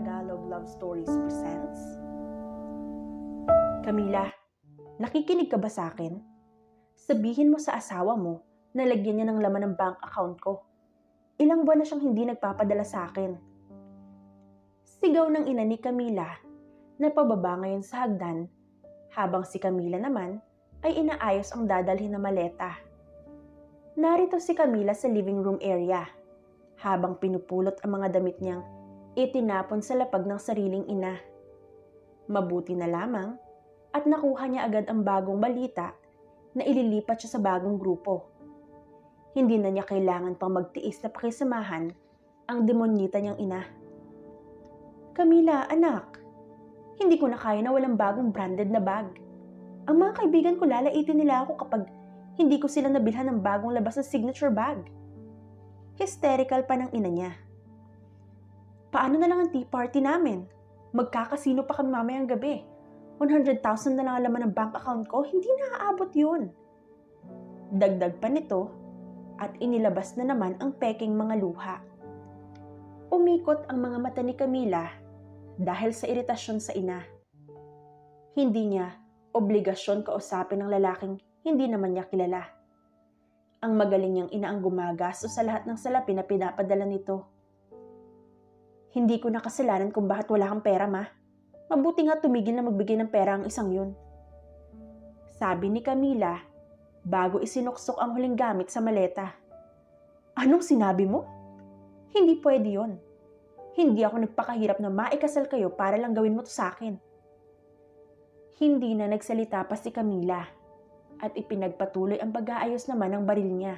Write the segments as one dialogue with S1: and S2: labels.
S1: Tagalog Love Stories presents. Camila, nakikinig ka ba sa akin? Sabihin mo sa asawa mo na lagyan niya ng laman ng bank account ko. Ilang buwan na siyang hindi nagpapadala sa akin. Sigaw ng ina ni Camila na pababa ngayon sa hagdan habang si Camila naman ay inaayos ang dadalhin na maleta. Narito si Camila sa living room area habang pinupulot ang mga damit niyang itinapon sa lapag ng sariling ina. Mabuti na lamang at nakuha niya agad ang bagong balita na ililipat siya sa bagong grupo. Hindi na niya kailangan pang magtiis na pakisamahan ang demonyita niyang ina. Camila, anak, hindi ko na kaya na walang bagong branded na bag. Ang mga kaibigan ko lalaitin nila ako kapag hindi ko sila nabilhan ng bagong labas na signature bag. Hysterical pa ng ina niya. Paano na lang ang tea party namin? Magkakasino pa kami mamayang gabi. 100,000 na lang ang laman ng bank account ko, hindi naaabot yun. Dagdag pa nito at inilabas na naman ang peking mga luha. Umikot ang mga mata ni Camila dahil sa iritasyon sa ina. Hindi niya obligasyon kausapin ng lalaking hindi naman niya kilala. Ang magaling niyang ina ang gumagastos sa lahat ng salapi na pinapadala nito. Hindi ko na kasalanan kung bakit wala kang pera, ma. Mabuti nga tumigil na magbigay ng pera ang isang yun. Sabi ni Camila bago isinuksok ang huling gamit sa maleta. Anong sinabi mo? Hindi pwede yon. Hindi ako nagpakahirap na maikasal kayo para lang gawin mo to sa akin. Hindi na nagsalita pa si Camila at ipinagpatuloy ang pag-aayos naman ng baril niya.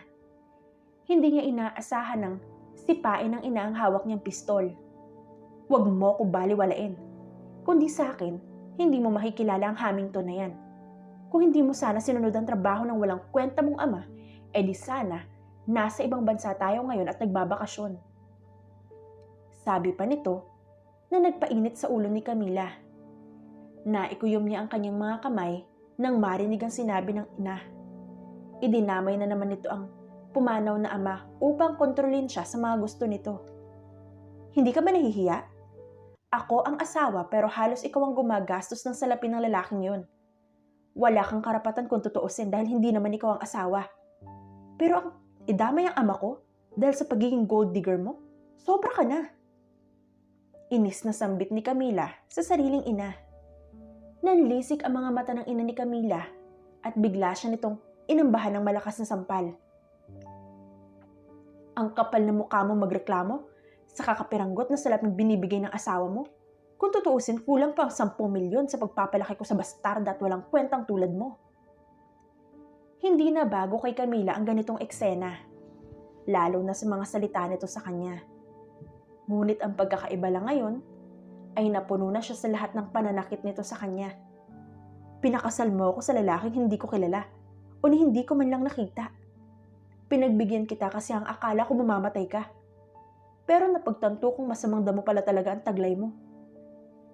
S1: Hindi niya inaasahan ng sipain ng ina ang hawak niyang pistol. Huwag mo ko baliwalain. Kundi sa akin, hindi mo makikilala ang Hamilton na yan. Kung hindi mo sana sinunod ang trabaho ng walang kwenta mong ama, edi sana nasa ibang bansa tayo ngayon at nagbabakasyon. Sabi pa nito na nagpainit sa ulo ni Camila. Naikuyom niya ang kanyang mga kamay nang marinig ang sinabi ng ina. Idinamay na naman nito ang pumanaw na ama upang kontrolin siya sa mga gusto nito. Hindi ka ba nahihiya? Ako ang asawa pero halos ikaw ang gumagastos ng salapi ng lalaking yun. Wala kang karapatan kung tutuusin dahil hindi naman ikaw ang asawa. Pero ang idamay ang ama ko dahil sa pagiging gold digger mo, sobra ka na. Inis na sambit ni Camila sa sariling ina. Nanlisik ang mga mata ng ina ni Camila at bigla siya nitong inambahan ng malakas na sampal. Ang kapal na mukha mo magreklamo sa kakapiranggot na salaping binibigay ng asawa mo. Kung tutuusin, kulang pa ang 10 milyon sa pagpapalaki ko sa bastarda at walang kwentang tulad mo. Hindi na bago kay Camila ang ganitong eksena, lalo na sa mga salita nito sa kanya. Ngunit ang pagkakaiba lang ngayon ay napuno na siya sa lahat ng pananakit nito sa kanya. Pinakasal mo ako sa lalaking hindi ko kilala o ni hindi ko man lang nakita. Pinagbigyan kita kasi ang akala ko mamamatay ka. Pero napagtanto kong masamang damo pala talaga ang taglay mo.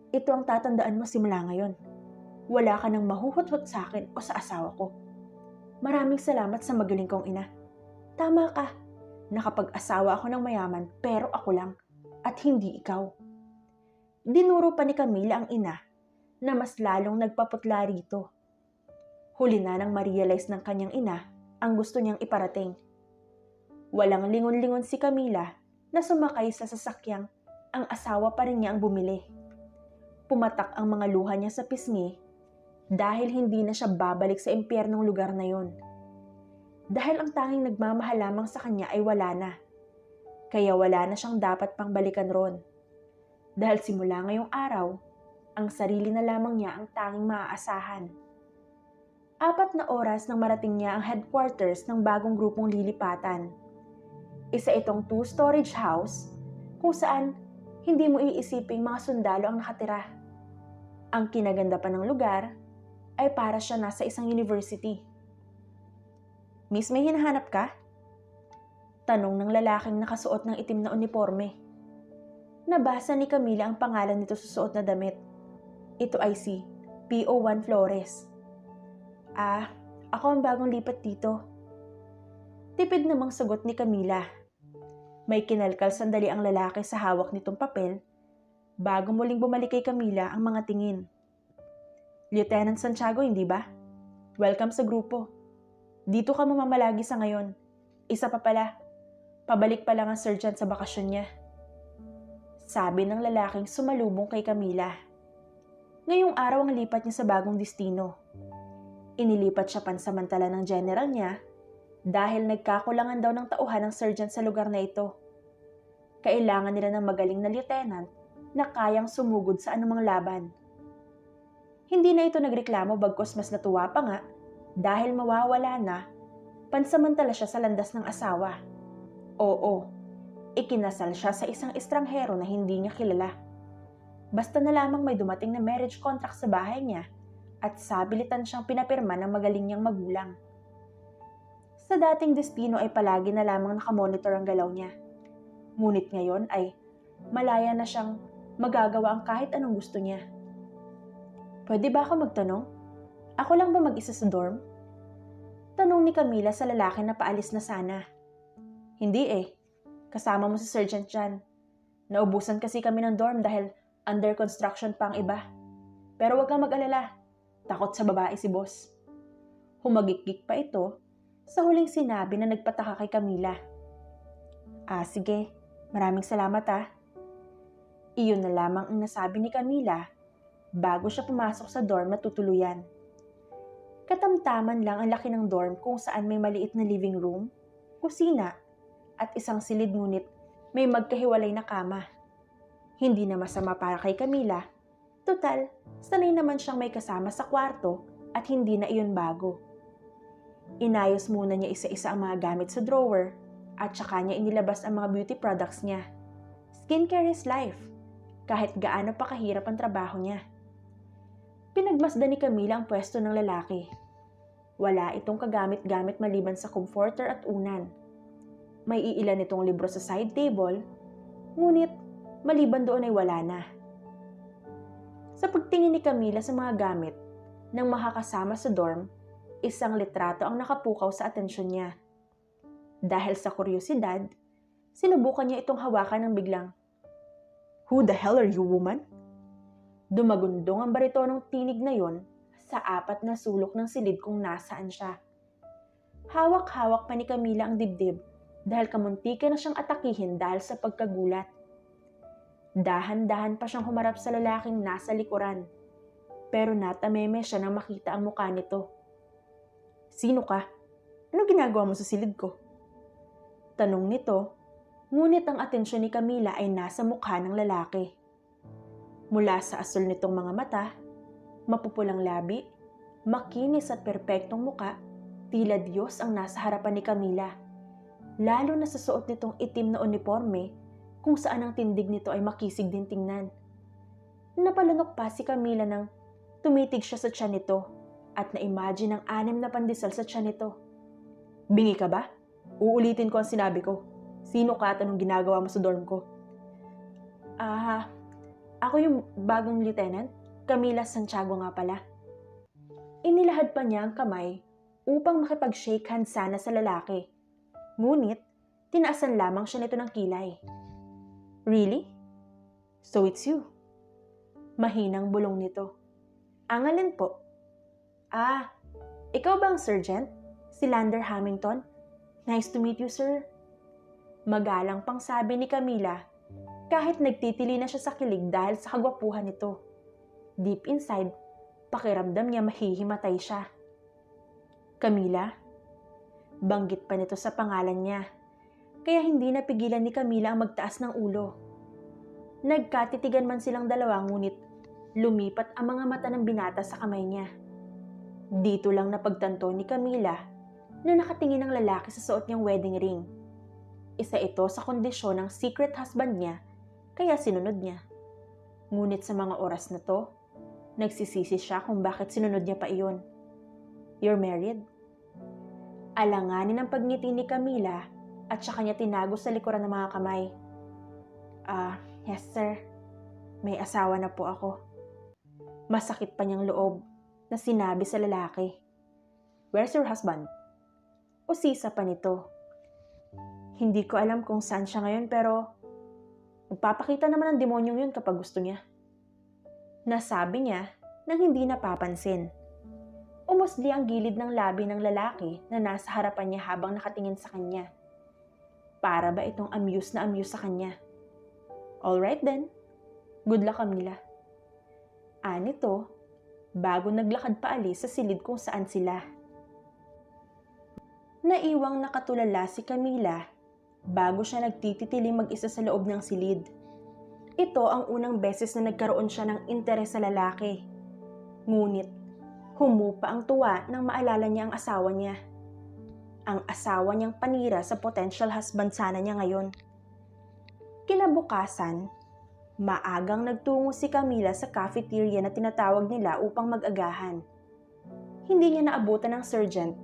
S1: Ito ang tatandaan mo simula ngayon. Wala ka nang mahuhutot sa akin o sa asawa ko. Maraming salamat sa magaling kong ina. Tama ka, nakapag-asawa ako ng mayaman pero ako lang at hindi ikaw. Dinuro pa ni Camila ang ina na mas lalong nagpaputla rito. Huli na nang ma-realize ng kanyang ina ang gusto niyang iparating. Walang lingon-lingon si Camila na sumakay sa sasakyang ang asawa pa rin niya ang bumili. Pumatak ang mga luha niya sa pisngi dahil hindi na siya babalik sa impyernong lugar na yon. Dahil ang tanging nagmamahal lamang sa kanya ay wala na. Kaya wala na siyang dapat pang balikan ron. Dahil simula ngayong araw, ang sarili na lamang niya ang tanging maaasahan. 4 na oras nang marating niya ang headquarters ng bagong grupong lilipatan. Isa itong 2-storage house kung saan hindi mo iisiping mga sundalo ang nakatira. Ang kinaganda pa ng lugar ay para siya nasa isang university. Miss, may hinahanap ka? Tanong ng lalaking nakasuot ng itim na uniforme. Nabasa ni Camila ang pangalan nito sa suot na damit. Ito ay si P.O. Flores. Ako ang bagong lipat dito. Tipid namang sagot ni Camila. May kinalkal sandali ang lalaki sa hawak nitong papel bago muling bumalik kay Camila ang mga tingin. Lieutenant Santiago, hindi ba? Welcome sa grupo. Dito ka mamamalagi sa ngayon. Isa pa pala, pabalik pa lang ang sergeant sa bakasyon niya. Sabi ng lalaking sumalubong kay Camila. Ngayong araw ang lipat niya sa bagong destino. Inilipat siya pansamantala ng general niya dahil nagkakulangan daw ng tauhan ng sergeant sa lugar na ito. Kailangan nila ng magaling na lieutenant na kayang sumugod sa anumang laban. Hindi na ito nagreklamo bagkus mas natuwa pa nga dahil mawawala na, pansamantala siya sa landas ng asawa. Oo, ikinasal siya sa isang estranghero na hindi niya kilala. Basta na lamang may dumating na marriage contract sa bahay niya at sabilitan siyang pinapirma ng magaling niyang magulang. Sa dating destino ay palagi na lamang nakamonitor ang galaw niya. Ngunit ngayon ay malaya na siyang magagawa ang kahit anong gusto niya. Pwede ba ako magtanong? Ako lang ba mag-isa sa dorm? Tanong ni Camila sa lalaki na paalis na sana. Hindi kasama mo si Sergeant Jan. Naubusan kasi kami ng dorm dahil under construction pa ang iba. Pero huwag kang mag-alala, takot sa babae si boss. Humagikik pa ito sa huling sinabi na nagpataka kay Camila. Sige, maraming salamat Iyon na lamang ang nasabi ni Camila bago siya pumasok sa dorm na tutuluyan. Katamtaman lang ang laki ng dorm kung saan may maliit na living room, kusina, at isang silid ngunit may magkahiwalay na kama. Hindi na masama para kay Camila. Total, sanay naman siyang may kasama sa kwarto at hindi na iyon bago. Inayos muna niya isa-isa ang mga gamit sa drawer at saka niya inilabas ang mga beauty products niya. Skincare is life, kahit gaano pa kahirap ang trabaho niya. Pinagmasdan ni Camila ang pwesto ng lalaki. Wala itong kagamit-gamit maliban sa comforter at unan. May iilan itong libro sa side table, ngunit maliban doon ay wala na. Sa pagtingin ni Camila sa mga gamit ng makakasama sa dorm, isang litrato ang nakapukaw sa atensyon niya. Dahil sa kuryosidad, sinubukan niya itong hawakan ng biglang, "Who the hell are you, woman?" Dumagundong ang baritonong tinig na yon sa apat na sulok ng silid kung nasaan siya. Hawak-hawak pa ni Camila ang dibdib dahil kamuntikan na siyang atakihin dahil sa pagkagulat. Dahan-dahan pa siyang humarap sa lalaking nasa likuran, pero natameme siya nang makita ang mukha nito. "Sino ka? Anong ginagawa mo sa silid ko?" Tanong nito, ngunit ang atensyon ni Camila ay nasa mukha ng lalaki. Mula sa asul nitong mga mata, mapupulang labi, makinis at perpektong muka, tila Diyos ang nasa harapan ni Camila. Lalo na sa suot nitong itim na uniforme kung saan ang tindig nito ay makisig din tingnan. Napalunok pa si Camila nang tumitig siya sa tiyan nito at na-imagine ang 6 na pandesal sa tiyan nito. "Bingi ka ba? Uulitin ko ang sinabi ko. Sino ka at anong ginagawa mo sa dorm ko?" Ako yung bagong lieutenant, Camila Santiago nga pala." Inilahad pa niya ang kamay upang makipag-shake hands sana sa lalaki. Ngunit, tinaasan lamang siya nito ng kilay. "Really? So it's you?" Mahinang bulong nito. "Ang alin po?" Ikaw ba ang sergeant? Si Lander Hamilton? Nice to meet you, sir." Magalang pang sabi ni Camila kahit nagtitili na siya sa kilig dahil sa kagwapuhan nito. Deep inside, pakiramdam niya mahihimatay siya. "Camila?" Banggit pa nito sa pangalan niya, kaya hindi napigilan ni Camila ang magtaas ng ulo. Nagkatitigan man silang dalawa ngunit lumipat ang mga mata ng binata sa kamay niya. Dito lang napagtanto ni Camila na nakatingin ang lalaki sa suot niyang wedding ring. Isa ito sa kondisyon ng secret husband niya, kaya sinunod niya. Ngunit sa mga oras na to, nagsisisi siya kung bakit sinunod niya pa iyon. "You're married?" Alanganin ang pagngiti ni Camila at saka niya tinago sa likuran ng mga kamay. Yes sir. May asawa na po ako." Masakit pa niyang loob na sinabi sa lalaki. "Where's your husband?" Usisa pa nito. "Hindi ko alam kung saan siya ngayon pero Magpapakita naman ng demonyong yun kapag gusto niya. Nasabi niya nang hindi napapansin. Umusli ang gilid ng labi ng lalaki na nasa harapan niya habang nakatingin sa kanya. Para ba itong amuse na amuse sa kanya? Alright then, good luck Camila. Anito, bago naglakad paalis sa silid kung saan sila. Naiwang nakatulala si Camila bago siya nagtititiling mag-isa sa loob ng silid. Ito ang unang beses na nagkaroon siya ng interes sa lalaki. Ngunit, humupa ang tuwa nang maalala niya ang asawa niya. Ang asawa niyang panira sa potential husband sana niya ngayon. Kinabukasan, maagang nagtungo si Camila sa cafeteria na tinatawag nila upang mag-agahan. Hindi niya naabutan ng sergeant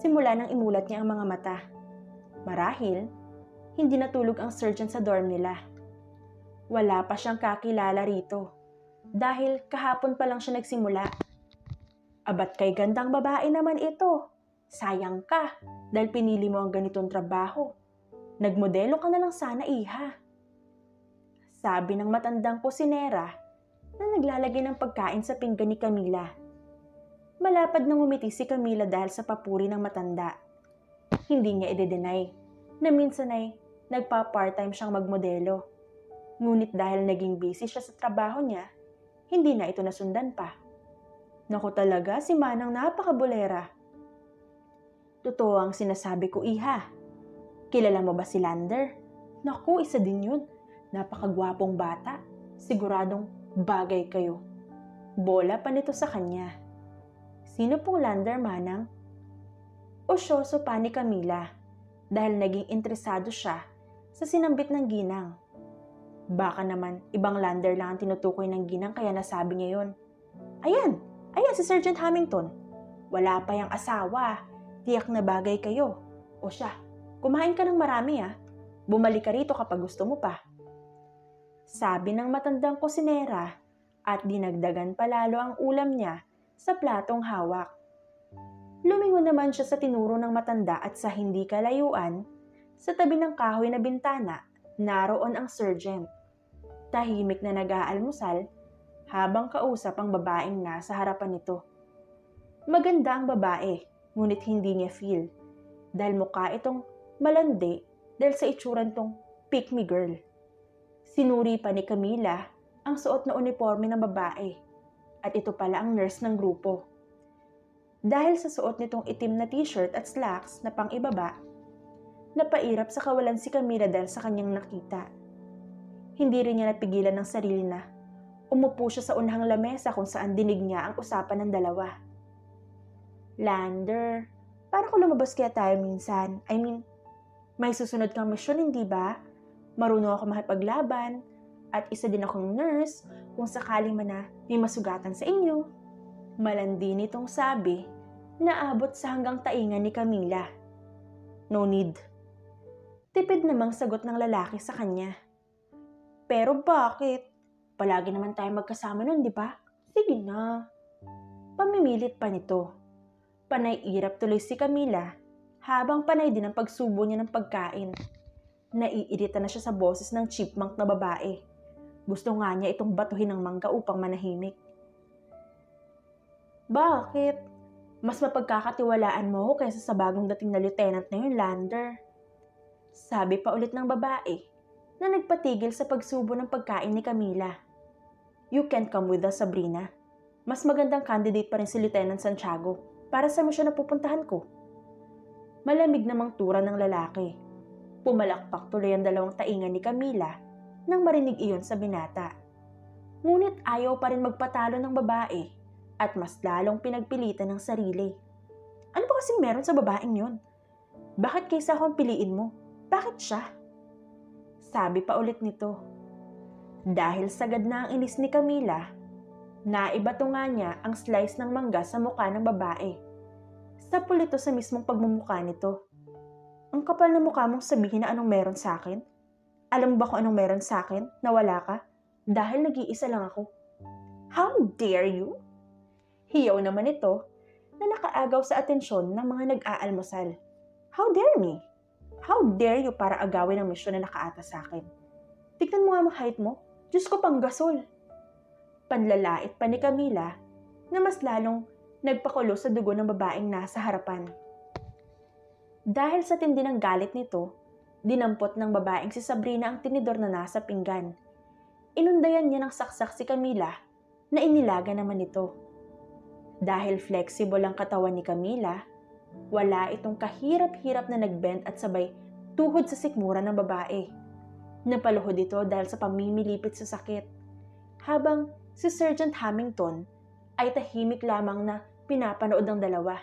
S1: simula nang imulat niya ang mga mata. Marahil, hindi natulog ang sergeant sa dorm nila. Wala pa siyang kakilala rito dahil kahapon pa lang siya nagsimula. Abat kay gandang babae naman ito. Sayang ka dahil pinili mo ang ganitong trabaho. Nagmodelo ka na lang sana, iha. Sabi ng matandang kusinera na naglalagay ng pagkain sa pinggan ni Camila. Malapad nang umiti si Camila dahil sa papuri ng matanda. Hindi niya i-deny na minsan ay nagpa-part-time siyang magmodelo. Ngunit dahil naging busy siya sa trabaho niya, hindi na ito nasundan pa. Naku talaga, si Manang napakabulera. Totoo ang sinasabi ko, iha. Kilala mo ba si Lander? Naku, isa din yun. Napakagwapong bata. Siguradong bagay kayo. Bola pa nito sa kanya. Sino pong Lander, Manang? Usyoso pa ni Camila dahil naging interesado siya sa sinambit ng ginang. Baka naman ibang Lander lang ang tinutukoy ng ginang kaya nasabi niya yun. Ayan si Sergeant Hamilton. Wala pa yung asawa. Tiyak na bagay kayo. O siya, kumain ka ng marami Bumalik ka rito kapag gusto mo pa. Sabi ng matandang kusinera at dinagdagan palalo ang ulam niya sa platong hawak. Lumingon naman siya sa tinuro ng matanda at sa hindi kalayuan, sa tabi ng kahoy na bintana, naroon ang sergeant. Tahimik na nag-aalmusal habang kausap ang babaeng nasa harapan nito. Maganda ang babae, ngunit hindi niya feel dahil mukha itong malandi dahil sa itsuran tong pick me girl. Sinuri pa ni Camila ang suot na uniforme ng babae at ito pala ang nurse ng grupo. Dahil sa suot nitong itim na t-shirt at slacks na pang-ibaba, napairap sa kawalan si Camila dahil sa kanyang nakita. Hindi rin niya napigilan ng sarili na umupo siya sa unahang lamesa kung saan dinig niya ang usapan ng dalawa. Lander, para ko lumabas kaya tayo minsan. May susunod kang misyon, hindi ba? Marunong ako makipaglaban at isa din akong nurse kung sakali man na may masugatan sa inyo. Malandi nitong sabi na abot sa hanggang taingan ni Camila. No need. Tipid namang sagot ng lalaki sa kanya. Pero bakit? Palagi naman tayo magkasama nun, di ba? Sige na. Pamimilit pa nito. Panay-irap tuloy si Camila habang panay din ang pagsubo niya ng pagkain. Naiirita na siya sa boses ng chipmunk na babae. Gusto nga niya itong batuhin ng mangga upang manahimik. Bakit? Mas mapagkakatiwalaan mo ako kaysa sa bagong dating na lieutenant na yun, Lander. Sabi pa ulit ng babae na nagpatigil sa pagsubo ng pagkain ni Camila. You can't come with us, Sabrina. Mas magandang candidate pa rin si Lieutenant Santiago para sa misyon na pupuntahan ko. Malamig namang tura ng lalaki. Pumalakpak tuloy ang dalawang taingan ni Camila nang marinig iyon sa binata. Ngunit ayaw pa rin magpatalo ng babae at mas lalong pinagpilitan ng sarili. Ano ba kasing meron sa babaeng yun? Bakit kaysa akong piliin mo? Bakit siya? Sabi pa ulit nito. Dahil sagad na ang inis ni Camila, naibato nga niya ang slice ng mangga sa mukha ng babae. Sapul ito sa mismong pagmumukha nito. Ang kapal na mukha mong sabihin na anong meron sa akin? Alam mo ba kung anong meron sa akin na wala ka? Dahil nag-iisa lang ako. How dare you? Hiyaw naman ito na nakaagaw sa atensyon ng mga nag-aalmusal. How dare me? How dare you para agawin ang misyon na nakaata sa akin? Tignan mo nga ang height mo. Diyos ko, pang gasol. Panlalait pa ni Camila na mas lalong nagpakulo sa dugo ng babaeng nasa harapan. Dahil sa tindi ng galit nito, dinampot ng babaeng si Sabrina ang tinidor na nasa pinggan. Inundayan niya ng saksak si Camila na inilaga naman ito. Dahil flexible ang katawan ni Camila, wala itong kahirap-hirap na nagbend at sabay tuhod sa sikmura ng babae. Napaluhod ito dahil sa pamimilipit sa sakit. Habang si Sergeant Hamilton ay tahimik lamang na pinapanood ng dalawa.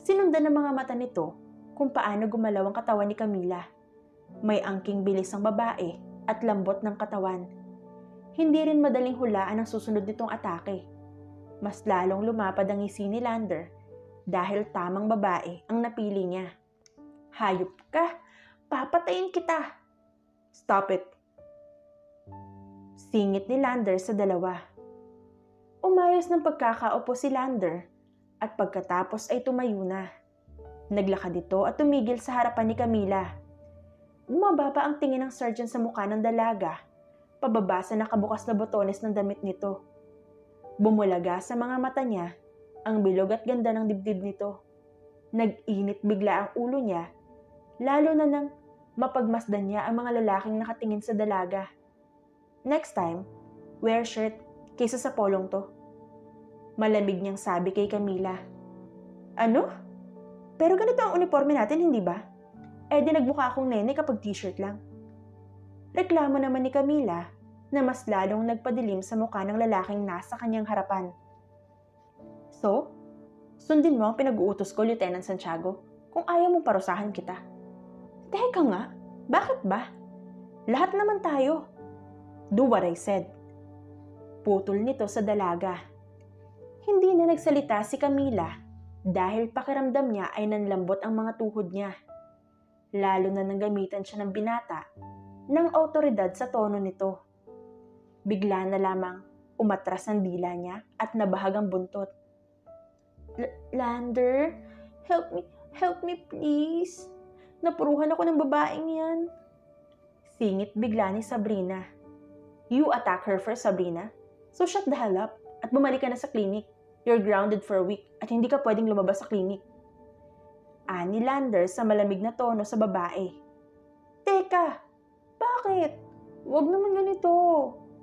S1: Sinundan ng mga mata nito kung paano gumalaw ang katawan ni Camila. May angking bilis ang babae at lambot ng katawan. Hindi rin madaling hulaan ang susunod nitong atake. Mas lalong lumapad ang ngisi ni Lander dahil tamang babae ang napili niya. Hayop ka! Papatayin kita! Stop it! Singit ni Lander sa dalawa. Umayos ng pagkakaupo si Lander at pagkatapos ay tumayo na. Naglakad ito at tumigil sa harapan ni Camila. Bumaba pa ang tingin ng sergeant sa mukha ng dalaga, pababa sa nakabukas na botones ng damit nito. Bumulaga sa mga mata niya ang bilog at ganda ng dibdib nito. Nag-init bigla ang ulo niya, lalo na nang mapagmasdan niya ang mga lalaking nakatingin sa dalaga. Next time, wear shirt kaysa sa polong to. Malamig niyang sabi kay Camila. Ano? Pero ganito ang uniforme natin, hindi ba? Eh di nagmukha akong nene kapag t-shirt lang. Reklamo naman ni Camila na mas lalong nagpadilim sa mukha ng lalaking nasa kanyang harapan. So, sundin mo ang pinag-uutos ko, Lieutenant Santiago, kung ayaw mong parusahan kita. Teka nga, bakit ba? Lahat naman tayo. Do what I said. Putol nito sa dalaga. Hindi na nagsalita si Camila dahil pakiramdam niya ay nanlambot ang mga tuhod niya. Lalo na nang gamitan siya ng binata ng awtoridad sa tono nito. Bigla na lamang umatras ang dila niya at nabahag ang buntot. Lander, help me please. Napuruhan ako ng babaeng yan. Singit bigla ni Sabrina. You attack her first, Sabrina. So shut the hell up at bumalik ka na sa clinic. You're grounded for a week at hindi ka pwedeng lumabas sa clinic. Ani Lander sa malamig na tono sa babae. Teka, bakit? Huwag naman ganito.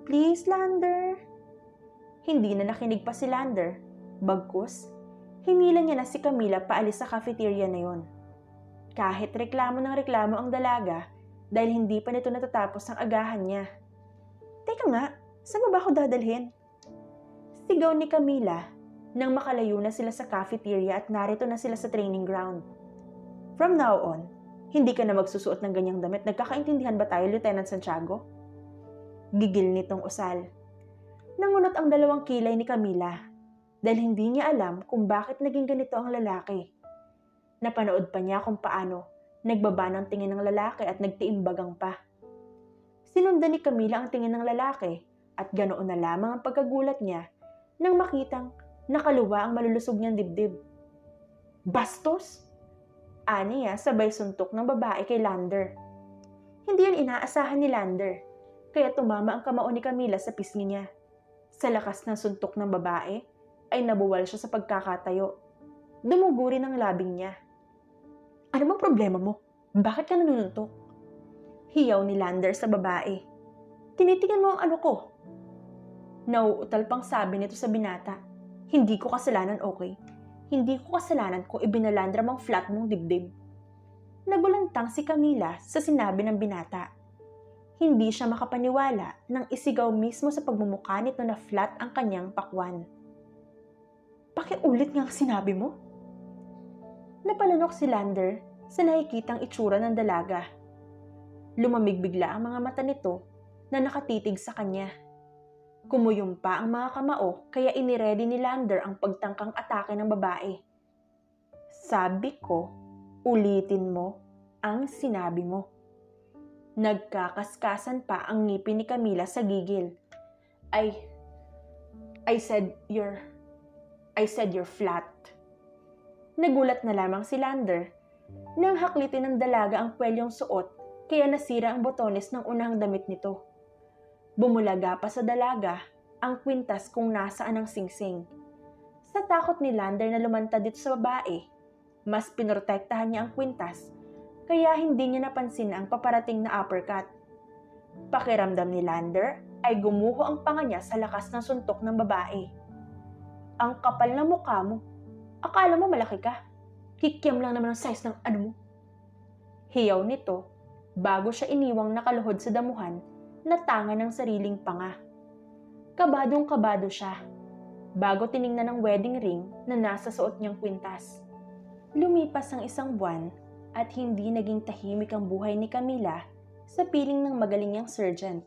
S1: Please, Lander. Hindi na nakinig pa si Lander. Bagkus, hinila niya na si Camila paalis sa cafeteria na yon. Kahit reklamo ng reklamo ang dalaga dahil hindi pa nito natatapos ang agahan niya. Teka nga, saan ba ako dadalhin? Sigaw ni Camila nang makalayo na sila sa cafeteria at narito na sila sa training ground. From now on, hindi ka na magsusuot ng ganyang damit. Nagkakaintindihan ba tayo, Lieutenant Santiago? Gigil nitong usal. Nangunot ang dalawang kilay ni Camila dahil hindi niya alam kung bakit naging ganito ang lalaki. Napanood pa niya kung paano nagbaba ng tingin ng lalaki at nagtiimbagang pa. Sinundan ni Camila ang tingin ng lalaki at ganoon na lamang ang pagkagulat niya nang makitang nakaluwa ang malulusog niyang dibdib. Bastos! Ani niya sabay suntok ng babae kay Lander. Hindi yan inaasahan ni Lander, kaya tumama ang kamao ni Camila sa pisngi niya. Sa lakas ng suntok ng babae, ay nabuwal siya sa pagkakatayo. Dumuguri ng labing niya. Ano bang problema mo? Bakit ka nanununtok? Hiyaw ni Lander sa babae. Tinitingnan mo ang ano ko. Nauutal pang sabi nito sa binata. Hindi ko kasalanan, okay? Hindi ko kasalanan kung ibinalandra mong flat mong dibdib. Nagulantang si Camila sa sinabi ng binata. Hindi siya makapaniwala nang isigaw mismo sa pagmumukha nito na flat ang kanyang pakwan. Pakiulit nga ang sinabi mo? Napalanok si Lander sa nakikitang itsura ng dalaga. Lumamig bigla ang mga mata nito na nakatitig sa kanya. Kumuyumpa ang mga kamao kaya iniredy ni Lander ang pagtangkang atake ng babae. Sabi ko, ulitin mo ang sinabi mo. Nagkakaskasan pa ang ngipin ni Camila sa gigil. I said you're flat. Nagulat na lamang si Lander nang haklitin ng dalaga ang pwelyong suot kaya nasira ang botones ng unahang damit nito. Bumulaga pa sa dalaga ang kwintas kung nasaan ang singsing. Sa takot ni Lander na lumantad dito sa babae, mas pinrotektahan niya ang kwintas kaya hindi niya napansin ang paparating na uppercut. Pakiramdam ni Lander ay gumuho ang panga niya sa lakas ng suntok ng babae. Ang kapal na mukha mo. Akala mo malaki ka? Kikiam lang naman ang size ng ano mo. Hiyaw nito bago siya iniwang nakaluhod sa damuhan na tanga ng sariling panga. Kabadong-kabado siya bago tiningnan ang wedding ring na nasa suot niyang kwintas. Lumipas ang isang buwan at hindi naging tahimik ang buhay ni Camila sa piling ng magaling niyang surgeon.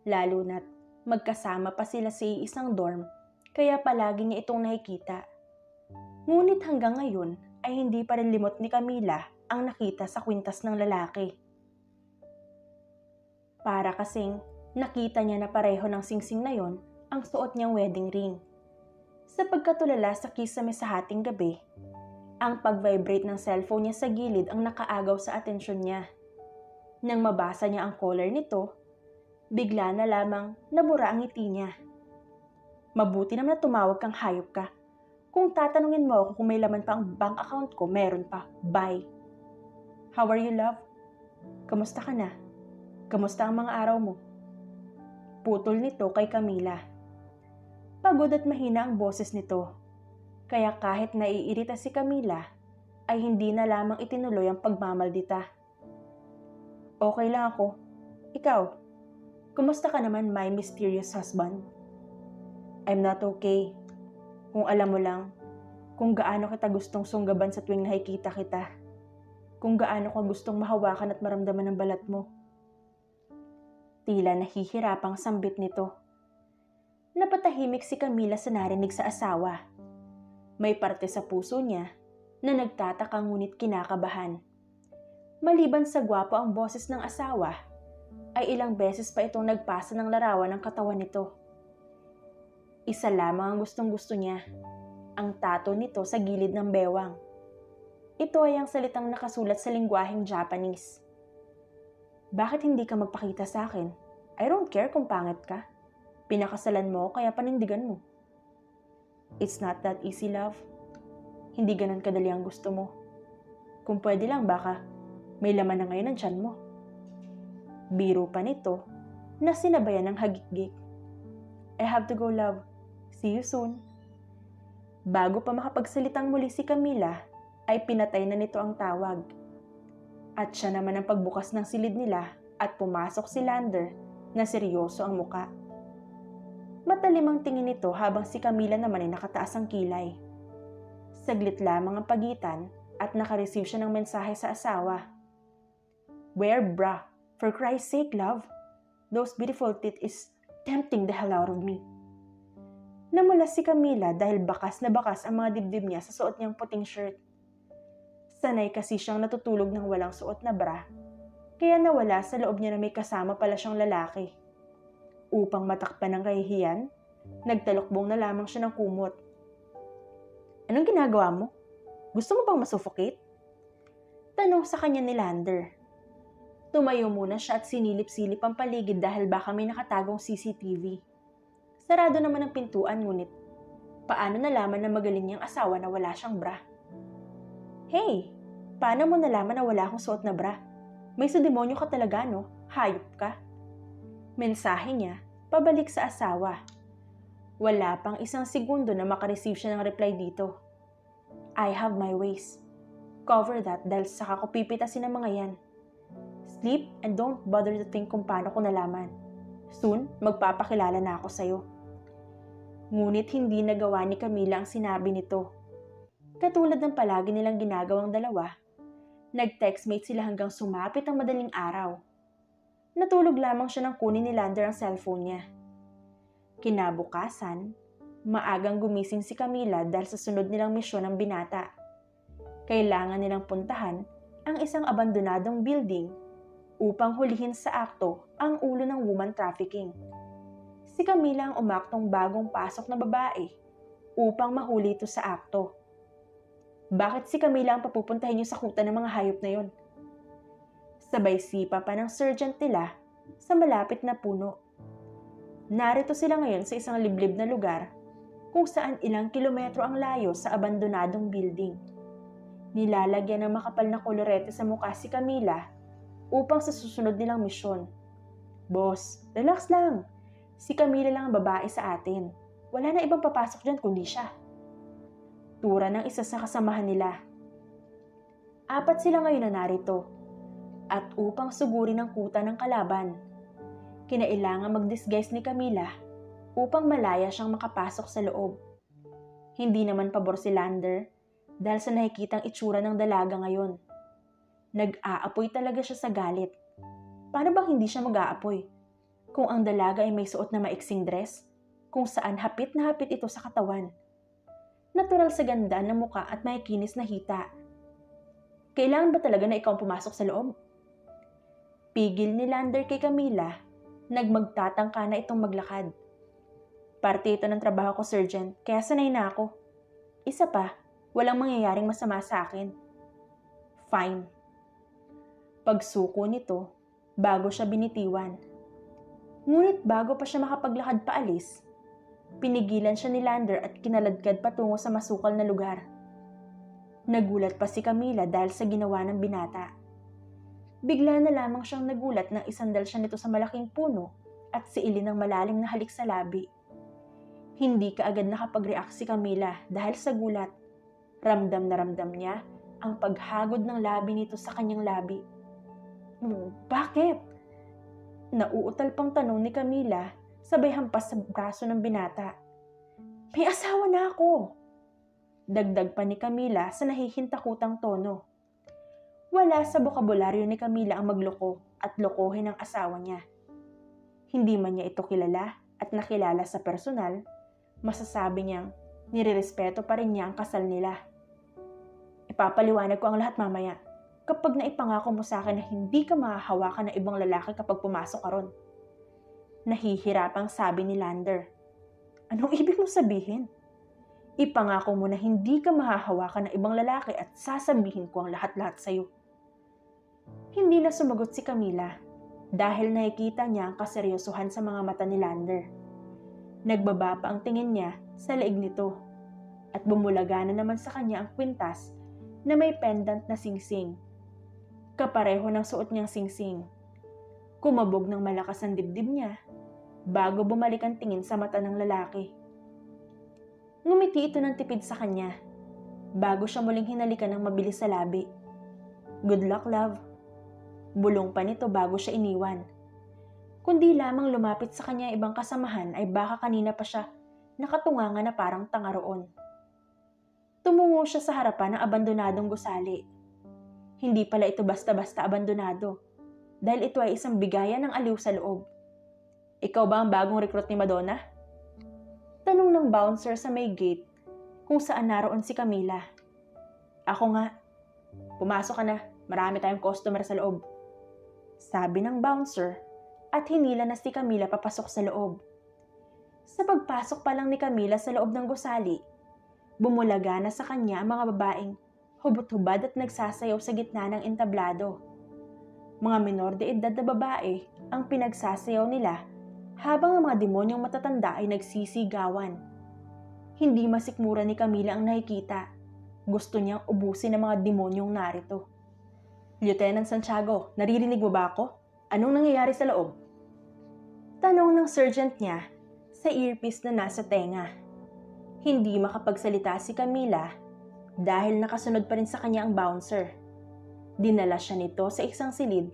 S1: Lalo na't magkasama pa sila sa isang dorm kaya palagi niya itong nakikita. Ngunit hanggang ngayon ay hindi pa rin limot ni Camila ang nakita sa kwintas ng lalaki. Para kasing nakita niya na pareho ng singsing na yon ang suot niyang wedding ring. Sa pagkatulala sa kisame sa hating gabi, ang pag-vibrate ng cellphone niya sa gilid ang nakaagaw sa atensyon niya. Nang mabasa niya ang caller nito, bigla na lamang nabura ang ngiti niya. Mabuti naman na tumawag kang hayop ka. Kung tatanungin mo ako kung may laman pa ang bank account ko, meron pa. Bye. How are you, love? Kamusta ka na? Kamusta ang mga araw mo? Putol nito kay Camila. Pagod at mahina ang boses nito. Kaya kahit naiirita si Camila, ay hindi na lamang itinuloy ang pagmamaldita. Okay lang ako. Ikaw, kumusta ka naman, my mysterious husband? I'm not okay. Kung alam mo lang, kung gaano kita gustong sunggaban sa tuwing nakikita kita. Kung gaano ko gustong mahawakan at maramdaman ang balat mo. Tila nahihirapang sambit nito. Napatahimik si Camila sa narinig sa asawa. May parte sa puso niya na nagtataka ngunit kinakabahan. Maliban sa gwapo ang boses ng asawa, ay ilang beses pa itong nagpasa ng larawan ng katawan nito. Isa lamang ang gustong-gusto niya, ang tattoo nito sa gilid ng bewang. Ito ay ang salitang nakasulat sa lingwaheng Japanese. Bakit hindi ka magpakita sa akin? I don't care kung pangit ka. Pinakasalan mo kaya panindigan mo. It's not that easy, love. Hindi ganun kadali ang gusto mo. Kung pwede lang baka may laman na ngayon ang tiyan mo. Biro pa nito na sinabayan ng hagikgik. I have to go, love. See you soon. Bago pa makapagsalitang muli si Camila, ay pinatay na nito ang tawag. At siya naman ang pagbukas ng silid nila at pumasok si Lander na seryoso ang muka. Matalim ang tingin nito habang si Camila naman ay nakataas ang kilay. Saglit lamang ang pagitan at nakareceive siya ng mensahe sa asawa. Wear bra. For Christ's sake, love. Those beautiful teeth is tempting the hell out of me. Namula si Camila dahil bakas na bakas ang mga dibdib niya sa suot niyang puting shirt. Sanay kasi siyang natutulog ng walang suot na bra, kaya nawala sa loob niya na may kasama pala siyang lalaki. Upang matakpan ng kahihiyan, nagtalokbong na lamang siya ng kumot. Anong ginagawa mo? Gusto mo bang masuffocate? Tanong sa kanya ni Lander. Tumayo muna siya at sinilip-silip ang paligid dahil baka may nakatagong CCTV. Sarado naman ang pintuan ngunit paano nalaman na magaling niyang asawa na wala siyang bra? Hey, paano mo nalaman na wala akong suot na bra? May sudemonyo ka talaga, no? Hayop ka. Mensahe niya, pabalik sa asawa. Wala pang isang segundo na makareceive siya ng reply dito. I have my ways. Cover that dahil saka ko pipitasin ang mga yan. Sleep and don't bother to think kung paano ko nalaman. Soon, magpapakilala na ako sa'yo. Ngunit hindi nagawa ni Camila ang sinabi nito. Katulad ng palagi nilang ginagawang dalawa, nag-textmate sila hanggang sumapit ang madaling araw. Natulog lamang siya nang kunin ni Lander ang cellphone niya. Kinabukasan, maagang gumising si Camila dahil sa sunod nilang misyon ng binata. Kailangan nilang puntahan ang isang abandonadong building upang hulihin sa akto ang ulo ng woman trafficking. Si Camila ang umaktong bagong pasok na babae upang mahuli ito sa akto. Bakit si Camila ang papupuntahin yung sakutan ng mga hayop na yon? Sabay sipa pa ng sergeant nila sa malapit na puno. Narito sila ngayon sa isang liblib na lugar kung saan ilang kilometro ang layo sa abandonadong building. Nilalagyan ng makapal na kolorete sa mukha si Camila upang sa susunod nilang misyon. Boss, relax lang. Si Camila lang ang babae sa atin. Wala na ibang papasok dyan kundi siya. Tura ng isa sa kasamahan nila. 4 sila ngayon na narito. At upang sugurin ang kuta ng kalaban, kinailangan mag-disguise ni Camila upang malaya siyang makapasok sa loob. Hindi naman pabor si Lander dahil sa nakikitang itsura ng dalaga ngayon. Nag-aapoy talaga siya sa galit. Paano bang hindi siya mag-aapoy? Kung ang dalaga ay may suot na maiksing dress, kung saan hapit na hapit ito sa katawan. Natural sa ganda ng muka at may kinis na hita. Kailangan ba talaga na ikaw ang pumasok sa loob? Pigil ni Lander kay Camila, nagmagtatangka na itong maglakad. Parte ito ng trabaho ko, Sergeant, kaya sanay na ako. Isa pa, walang mangyayaring masama sa akin. Fine. Pagsuko nito, bago siya binitiwan. Ngunit bago pa siya makapaglakad paalis, pinigilan siya ni Lander at kinaladkad patungo sa masukal na lugar. Nagulat pa si Camila dahil sa ginawa ng binata. Bigla na lamang siyang nagulat nang isandal siya nito sa malaking puno at siilin ng malalim na halik sa labi. Hindi kaagad nakapag-react si Camila dahil sa gulat. Ramdam na ramdam niya ang paghagod ng labi nito sa kanyang labi. Bakit? Nauutal pang tanong ni Camila sabay hampas sa braso ng binata. May asawa na ako! Dagdag pa ni Camila sa nahihintakutang tono. Wala sa bokabularyo ni Camila ang magloko at lokohin ang asawa niya. Hindi man niya ito kilala at nakilala sa personal, masasabi niyang nirerespeto pa rin niya ang kasal nila. Ipapaliwanag ko ang lahat mamaya kapag naipangako mo sa akin na hindi ka mahahawakan ng ibang lalaki kapag pumasok ka ron. Nahihirapang sabi ni Lander. Anong ibig mo sabihin? Ipangako mo na hindi ka mahahawakan ng ibang lalaki at sasabihin ko ang lahat-lahat sa'yo. Hindi na sumagot si Camila dahil nakikita niya ang kaseryosohan sa mga mata ni Lander. Nagbaba pa ang tingin niya sa leeg nito at bumulaga na naman sa kanya ang kwintas na may pendant na singsing. Kapareho ng suot niyang singsing. Kumabog ng malakas ang dibdib niya bago bumalik ang tingin sa mata ng lalaki. Ngumiti ito ng tipid sa kanya bago siya muling hinalikan ng mabilis sa labi. Good luck, love. Bulong pa nito bago siya iniwan. Kundi lamang lumapit sa kanya ibang kasamahan ay baka kanina pa siya nakatungangan na parang tanga roon. Tumungo siya sa harapan ng abandonadong gusali. Hindi pala ito basta-basta abandonado dahil ito ay isang bigayan ng aliw sa loob. Ikaw ba ang bagong recruit ni Madonna? Tanong ng bouncer sa may gate kung saan naroon si Camila. Ako nga. Pumasok ka na. Marami tayong customer sa loob. Sabi ng bouncer at hinila na si Camila papasok sa loob. Sa pagpasok pa lang ni Camila sa loob ng gusali, bumulaga na sa kanya ang mga babaeng hubot-hubad at nagsasayaw sa gitna ng entablado. Mga menor de edad na babae ang pinagsasayaw nila habang ang mga demonyong matatanda ay nagsisigawan. Hindi masikmura ni Camila ang nakikita. Gusto niyang ubusin ang mga demonyong narito. Lieutenant Santiago, naririnig mo ba ako? Anong nangyayari sa loob? Tanong ng sergeant niya sa earpiece na nasa tenga. Hindi makapagsalita si Camila dahil nakasunod pa rin sa kanya ang bouncer. Dinala siya nito sa isang silid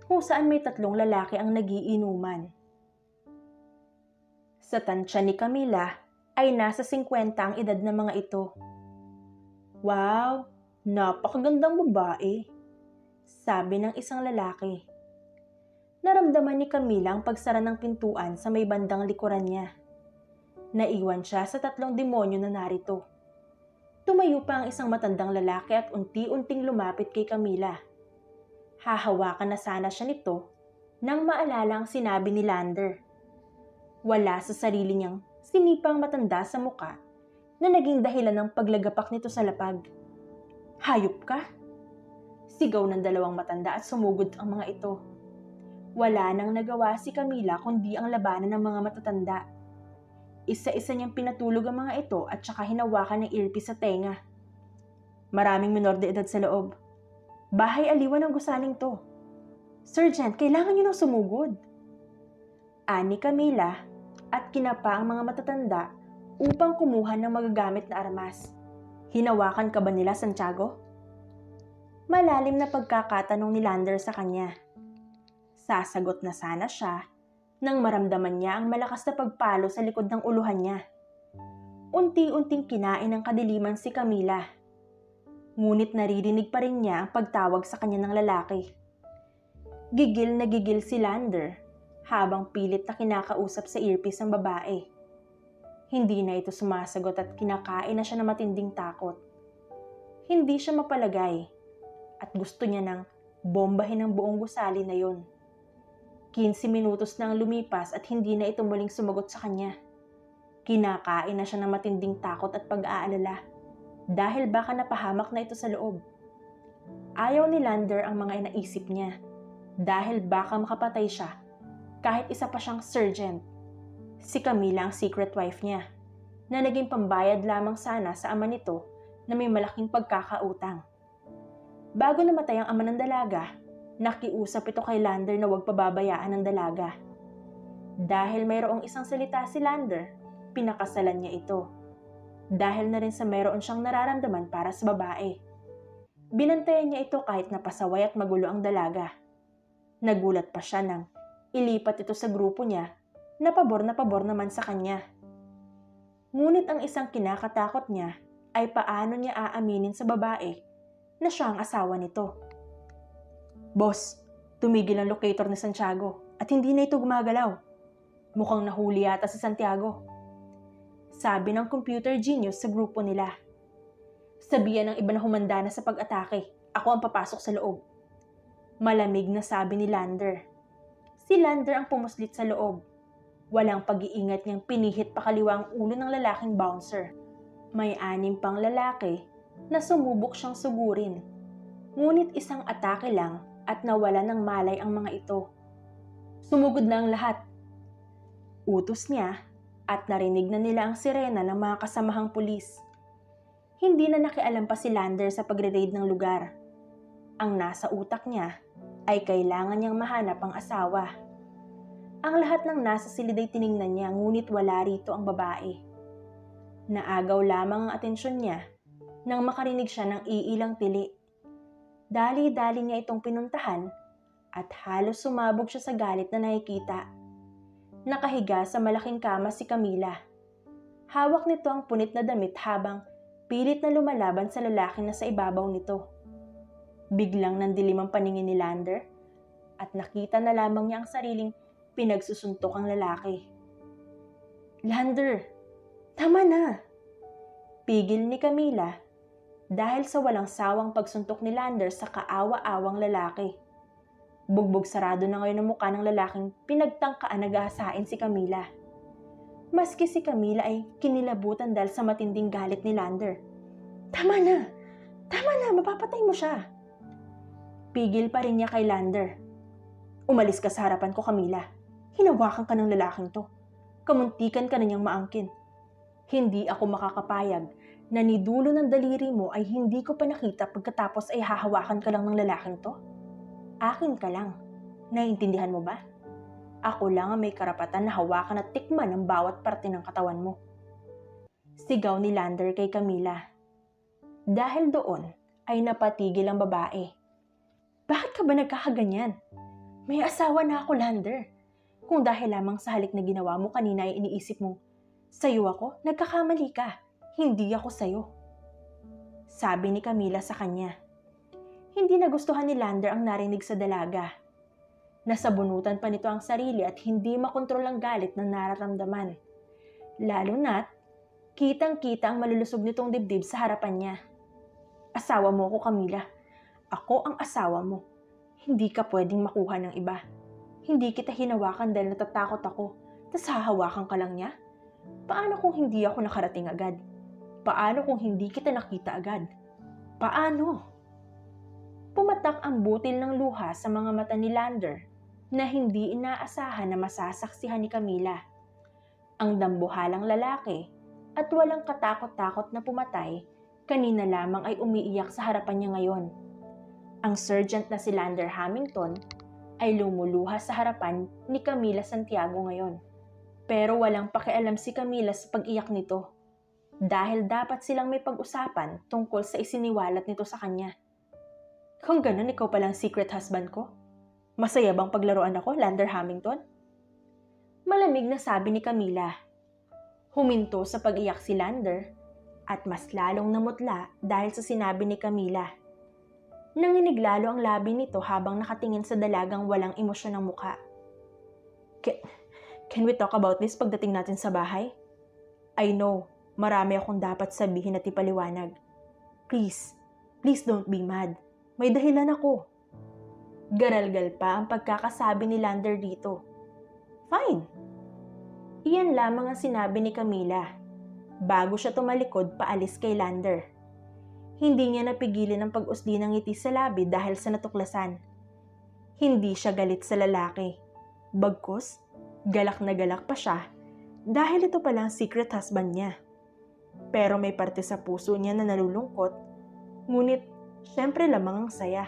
S1: kung saan may 3 lalaki ang nagiinuman. Sa tansya ni Camila ay nasa 50 ang edad ng mga ito. Wow, napakagandang babae, sabi ng isang lalaki. Naramdaman ni Camila ang pagsara ng pintuan sa may bandang likuran niya. Naiwan siya sa 3 demonyo na narito. Tumayo pa ang isang matandang lalaki at unti-unting lumapit kay Camila. Hahawakan na sana siya nito nang maalala ang sinabi ni Lander. Wala sa sarili niyang sinipang matanda sa muka na naging dahilan ng paglagapak nito sa lapag. Hayop ka? Sigaw ng dalawang matanda at sumugod ang mga ito. Wala nang nagawa si Camila kundi ang labanan ng mga matatanda. Isa-isa niyang pinatulog ang mga ito at saka hinawakan ng earpiece sa tenga. Maraming minor de edad sa loob. Bahay aliwan ng gusaling to. Sergeant, kailangan niyo nang sumugod. Ani Camila at kinapa ang mga matatanda upang kumuha ng magagamit na armas. Hinawakan ka ba nila, Santiago? Malalim na pagkakatanong ni Lander sa kanya. Sasagot na sana siya nang maramdaman niya ang malakas na pagpalo sa likod ng uluhan niya. Unti-unting kinain ng kadiliman si Camila. Ngunit naririnig pa rin niya ang pagtawag sa kanya ng lalaki. Gigil na gigil si Lander habang pilit na kinakausap sa earpiece ang babae. Hindi na ito sumasagot at kinakain na siya ng matinding takot. Hindi siya mapalagay at gusto niya nang bombahin ang buong gusali na yon. 15 minutos nang lumipas at hindi na ito muling sumagot sa kanya. Kinakain na siya ng matinding takot at pag-aalala dahil baka napahamak na ito sa loob. Ayaw ni Lander ang mga inaisip niya dahil baka makapatay siya kahit isa pa siyang sergeant. Si Camila ang secret wife niya na naging pambayad lamang sana sa ama nito na may malaking pagkakautang. Bago namatay ang ama ng dalaga, nakiusap ito kay Lander na huwag pababayaan ng dalaga. Dahil mayroong isang salita si Lander, pinakasalan niya ito. Dahil na rin sa mayroon siyang nararamdaman para sa babae. Binantayan niya ito kahit napasaway at magulo ang dalaga. Nagulat pa siya nang ilipat ito sa grupo niya na pabor naman sa kanya. Ngunit ang isang kinakatakot niya ay paano niya aaminin sa babae na siya ang asawa nito. Boss, tumigil ang locator ni Santiago at hindi na ito gumagalaw. Mukhang nahuli yata si Santiago. Sabi ng computer genius sa grupo nila. Sabihan ng iba na humanda na sa pag-atake. Ako ang papasok sa loob. Malamig na sabi ni Lander. Si Lander ang pumuslit sa loob. Walang pag-iingat niyang pinihit pakaliwa ang ulo ng lalaking bouncer. May 6 pang lalaki na sumubok siyang sugurin. Ngunit isang atake lang at nawala ng malay ang mga ito. Sumugod na ang lahat. Utos niya at narinig na nila ang sirena ng mga kasamahang pulis. Hindi na nakialam pa si Lander sa pagre-raid ng lugar. Ang nasa utak niya ay kailangan niyang mahanap ang asawa. Ang lahat ng nasa silid ay tiningnan niya ngunit wala rito ang babae. Naagaw lamang ang atensyon niya nang makarinig siya ng iilang tili. Dali-dali niya itong pinuntahan at halos sumabog siya sa galit na nakikita. Nakahiga sa malaking kama si Camila. Hawak nito ang punit na damit habang pilit na lumalaban sa lalaki na sa ibabaw nito. Biglang nandilim ang paningin ni Lander at nakita na lamang niya ang sariling pinagsusuntok ang lalaki. Lander, tama na! Pigil ni Camila dahil sa walang sawang pagsuntok ni Lander sa kaawa-awang lalaki. Bugbog sarado na ngayon ang mukha ng lalaking pinagtangkaan na gahasain si Camila. Maski si Camila ay kinilabutan dahil sa matinding galit ni Lander. Tama na! Tama na! Mapapatay mo siya! Pigil pa rin niya kay Lander. Umalis ka sa harapan ko, Camila. Hinawakan ka ng lalaking to. Kamuntikan ka na niyang maangkin. Hindi ako makakapayag na ni dulo ng daliri mo ay hindi ko pa nakita pagkatapos ay hahawakan ka lang ng lalaking to. Akin ka lang. Naiintindihan mo ba? Ako lang ang may karapatan na hawakan at tikman ang bawat parte ng katawan mo. Sigaw ni Lander kay Camila. Dahil doon ay napatigil ang babae. Bakit ka ba nagkakaganyan? May asawa na ako, Lander. Kung dahil lamang sa halik na ginawa mo kanina ay iniisip mo, sayo ako, nagkakamali ka. Hindi ako sayo. Sabi ni Camila sa kanya. Hindi nagustuhan ni Lander ang narinig sa dalaga. Nasabunutan pa nito ang sarili at hindi makontrol ang galit na nararamdaman. Lalo na't kitang-kita ang malulusog nitong dibdib sa harapan niya. Asawa mo ako, Camila. Ako ang asawa mo. Hindi ka pwedeng makuha ng iba. Hindi kita hinawakan dahil natatakot ako. Tas hahawakan ka lang niya? Paano kung hindi ako nakarating agad? Paano kung hindi kita nakita agad? Paano? Pumatak ang butil ng luha sa mga mata ni Lander na hindi inaasahan na masasaksihan ni Camila. Ang dambuhalang lalaki at walang katakot-takot na pumatay, kanina lamang ay umiiyak sa harapan niya ngayon. Ang sergeant na si Lander Hamilton ay lumuluha sa harapan ni Camila Santiago ngayon. Pero walang pakialam si Camila sa pag-iyak nito dahil dapat silang may pag-usapan tungkol sa isiniwalat nito sa kanya. Kung ganun, ikaw palang secret husband ko? Masaya bang paglaruan ako, Lander Hamilton? Malamig na sabi ni Camila. Huminto sa pag-iyak si Lander at mas lalong namutla dahil sa sinabi ni Camila. Nanginig lalo ang labi nito habang nakatingin sa dalagang walang emosyon ng mukha. Can we talk about this pagdating natin sa bahay? I know, marami akong dapat sabihin at ipaliwanag. Please don't be mad. May dahilan ako. Garalgal pa ang pagkakasabi ni Lander dito. Fine. Iyan lamang ang sinabi ni Camila bago siya tumalikod paalis kay Lander. Hindi niya napigilan ang pag-usli ng ngiti sa labi dahil sa natuklasan. Hindi siya galit sa lalaki. Bagkus, galak na galak pa siya dahil ito palang secret husband niya. Pero may parte sa puso niya na nalulungkot, ngunit siyempre lamang ang saya.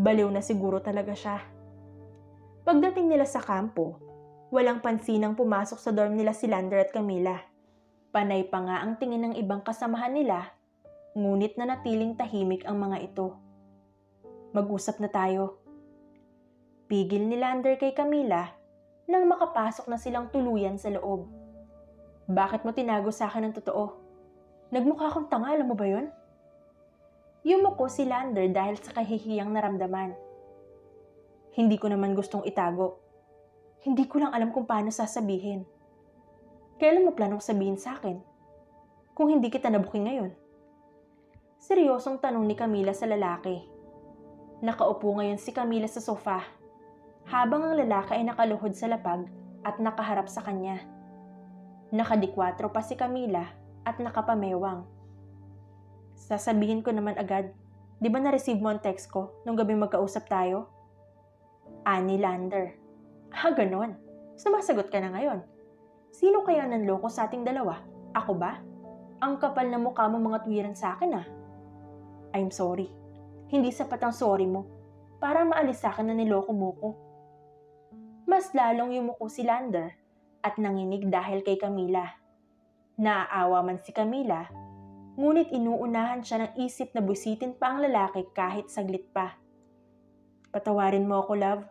S1: Baliw na siguro talaga siya. Pagdating nila sa kampo, walang pansinang pumasok sa dorm nila si Lander at Camila. Panay pa nga ang tingin ng ibang kasamahan nila, ngunit nanatiling tahimik ang mga ito. Mag-usap na tayo. Pigil ni Lander kay Camila nang makapasok na silang tuluyan sa loob. Bakit mo tinago sa akin ang totoo? Nagmukha akong tanga, alam mo ba yun? Yumuko si Lander dahil sa kahihiyang naramdaman. Hindi ko naman gustong itago. Hindi ko lang alam kung paano sasabihin. Kailan mo planong sabihin sa akin? Kung hindi kita nabuking ngayon? Seryosong tanong ni Camila sa lalaki. Nakaupo ngayon si Camila sa sofa, habang ang lalaki ay nakaluhod sa lapag at nakaharap sa kanya. Nakadikwatro pa si Camila at nakapamewang. Sasabihin ko naman agad, di ba na-receive mo ang text ko nung gabi magkausap tayo? Ani Lander. Ganon. Sumasagot ka na ngayon. Sino kaya nanloko sa ating dalawa? Ako ba? Ang kapal na mukha mo mga tuwiran sa akin I'm sorry. Hindi sapat ang sorry mo para maalis sa akin na niloko mo ko. Mas lalong yumuko si Lander at nanginig dahil kay Camila. Naaawa man si Camila, ngunit inuunahan siya ng isip na busitin pa ang lalaki kahit saglit pa. Patawarin mo ako, love.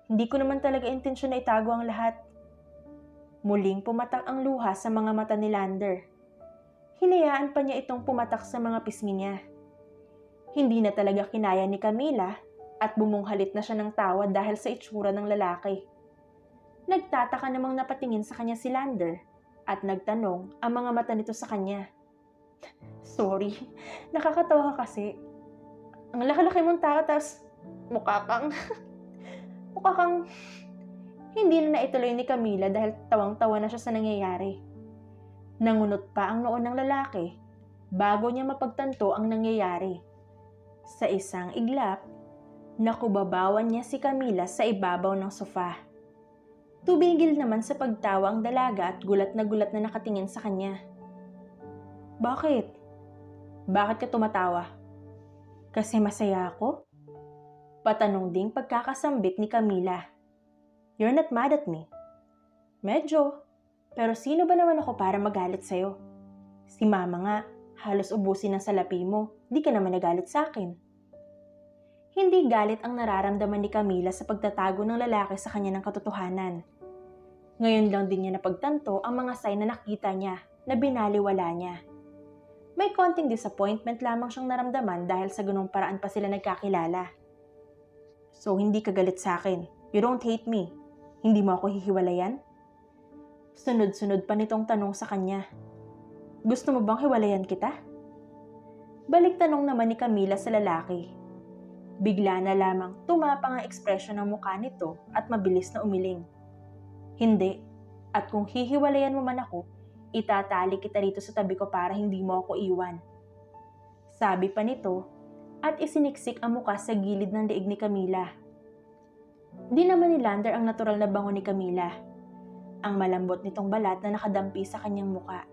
S1: Hindi ko naman talaga intensyon na itago ang lahat. Muling pumatak ang luha sa mga mata ni Lander. Hinayaan pa niya itong pumatak sa mga pisngi niya. Hindi na talaga kinaya ni Camila at bumunghalit na siya ng tawa dahil sa itsura ng lalaki. Nagtataka namang napatingin sa kanya si Lander at nagtanong ang mga mata nito sa kanya. Sorry, nakakatawa ka kasi. Ang laki-laki mong tao, tas mukha kang hindi na naituloy ni Camila dahil tawang-tawa na siya sa nangyayari. Nangunot pa ang noon ng lalaki bago niya mapagtanto ang nangyayari. Sa isang iglap, nakubabawan niya si Camila sa ibabaw ng sofa. Tumigil naman sa pagtawa ang dalaga at gulat na nakatingin sa kanya. Bakit? Bakit ka tumatawa? Kasi masaya ako? Patanong ding pagkakasambit ni Camila. You're not mad at me. Medyo. Pero sino ba naman ako para magalit sa'yo? Si mama nga, halos ubusin ang salapi mo. Di ka naman nagalit sa akin. Hindi galit ang nararamdaman ni Camila sa pagtatago ng lalaki sa kanya ng katotohanan. Ngayon lang din niya napagtanto ang mga sign na nakita niya na binaliwala niya. May konting disappointment lamang siyang naramdaman dahil sa ganung paraan pa sila nagkakilala. So hindi ka galit sa akin. You don't hate me. Hindi mo ako hihiwalayan? Sunod-sunod pa nitong tanong sa kanya. Gusto mo bang hiwalayan kita? Balik tanong naman ni Camila sa lalaki. Bigla na lamang tumapang ang ekspresyon ng mukha nito at mabilis na umiling. Hindi. At kung hihiwalayan mo man ako, itatali kita rito sa tabi ko para hindi mo ako iwan. Sabi pa nito, at isiniksik ang muka sa gilid ng leeg ni Camila. Di naman ni Lander ang natural na bango ni Camila. Ang malambot nitong balat na nakadampi sa kanyang muka.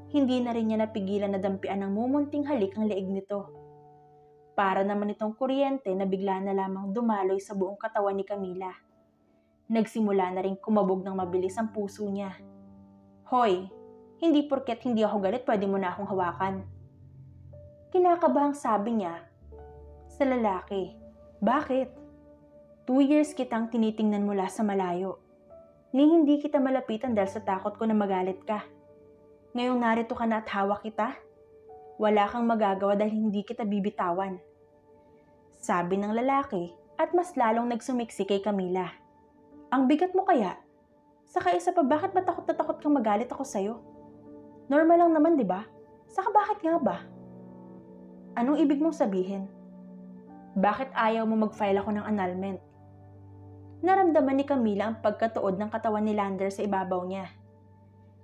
S1: Hindi na rin niya napigilan na dampian ng mumunting halik ang leeg nito. Para naman itong kuryente na bigla na lamang dumaloy sa buong katawan ni Camila. Nagsimula na rin kumabog ng mabilis ang puso niya. Hoy, hindi porket hindi ako galit pwede mo na akong hawakan. Kinakabahang sabi niya sa lalaki. Bakit? 2 years kitang tinitingnan mula sa malayo. Ni hindi kita malapitan dahil sa takot ko na magalit ka. Ngayong narito ka na at hawak kita, wala kang magagawa dahil hindi kita bibitawan. Sabi ng lalaki at mas lalong nagsumiksi kay Camila. Ang bigat mo kaya? Saka isa pa, bakit ba takot na takot kang magalit ako sa'yo? Normal lang naman, di ba? Saka bakit nga ba? Anong ibig mong sabihin? Bakit ayaw mo mag-file ako ng annulment? Naramdaman ni Camila ang pagkatuod ng katawan ni Lander sa ibabaw niya.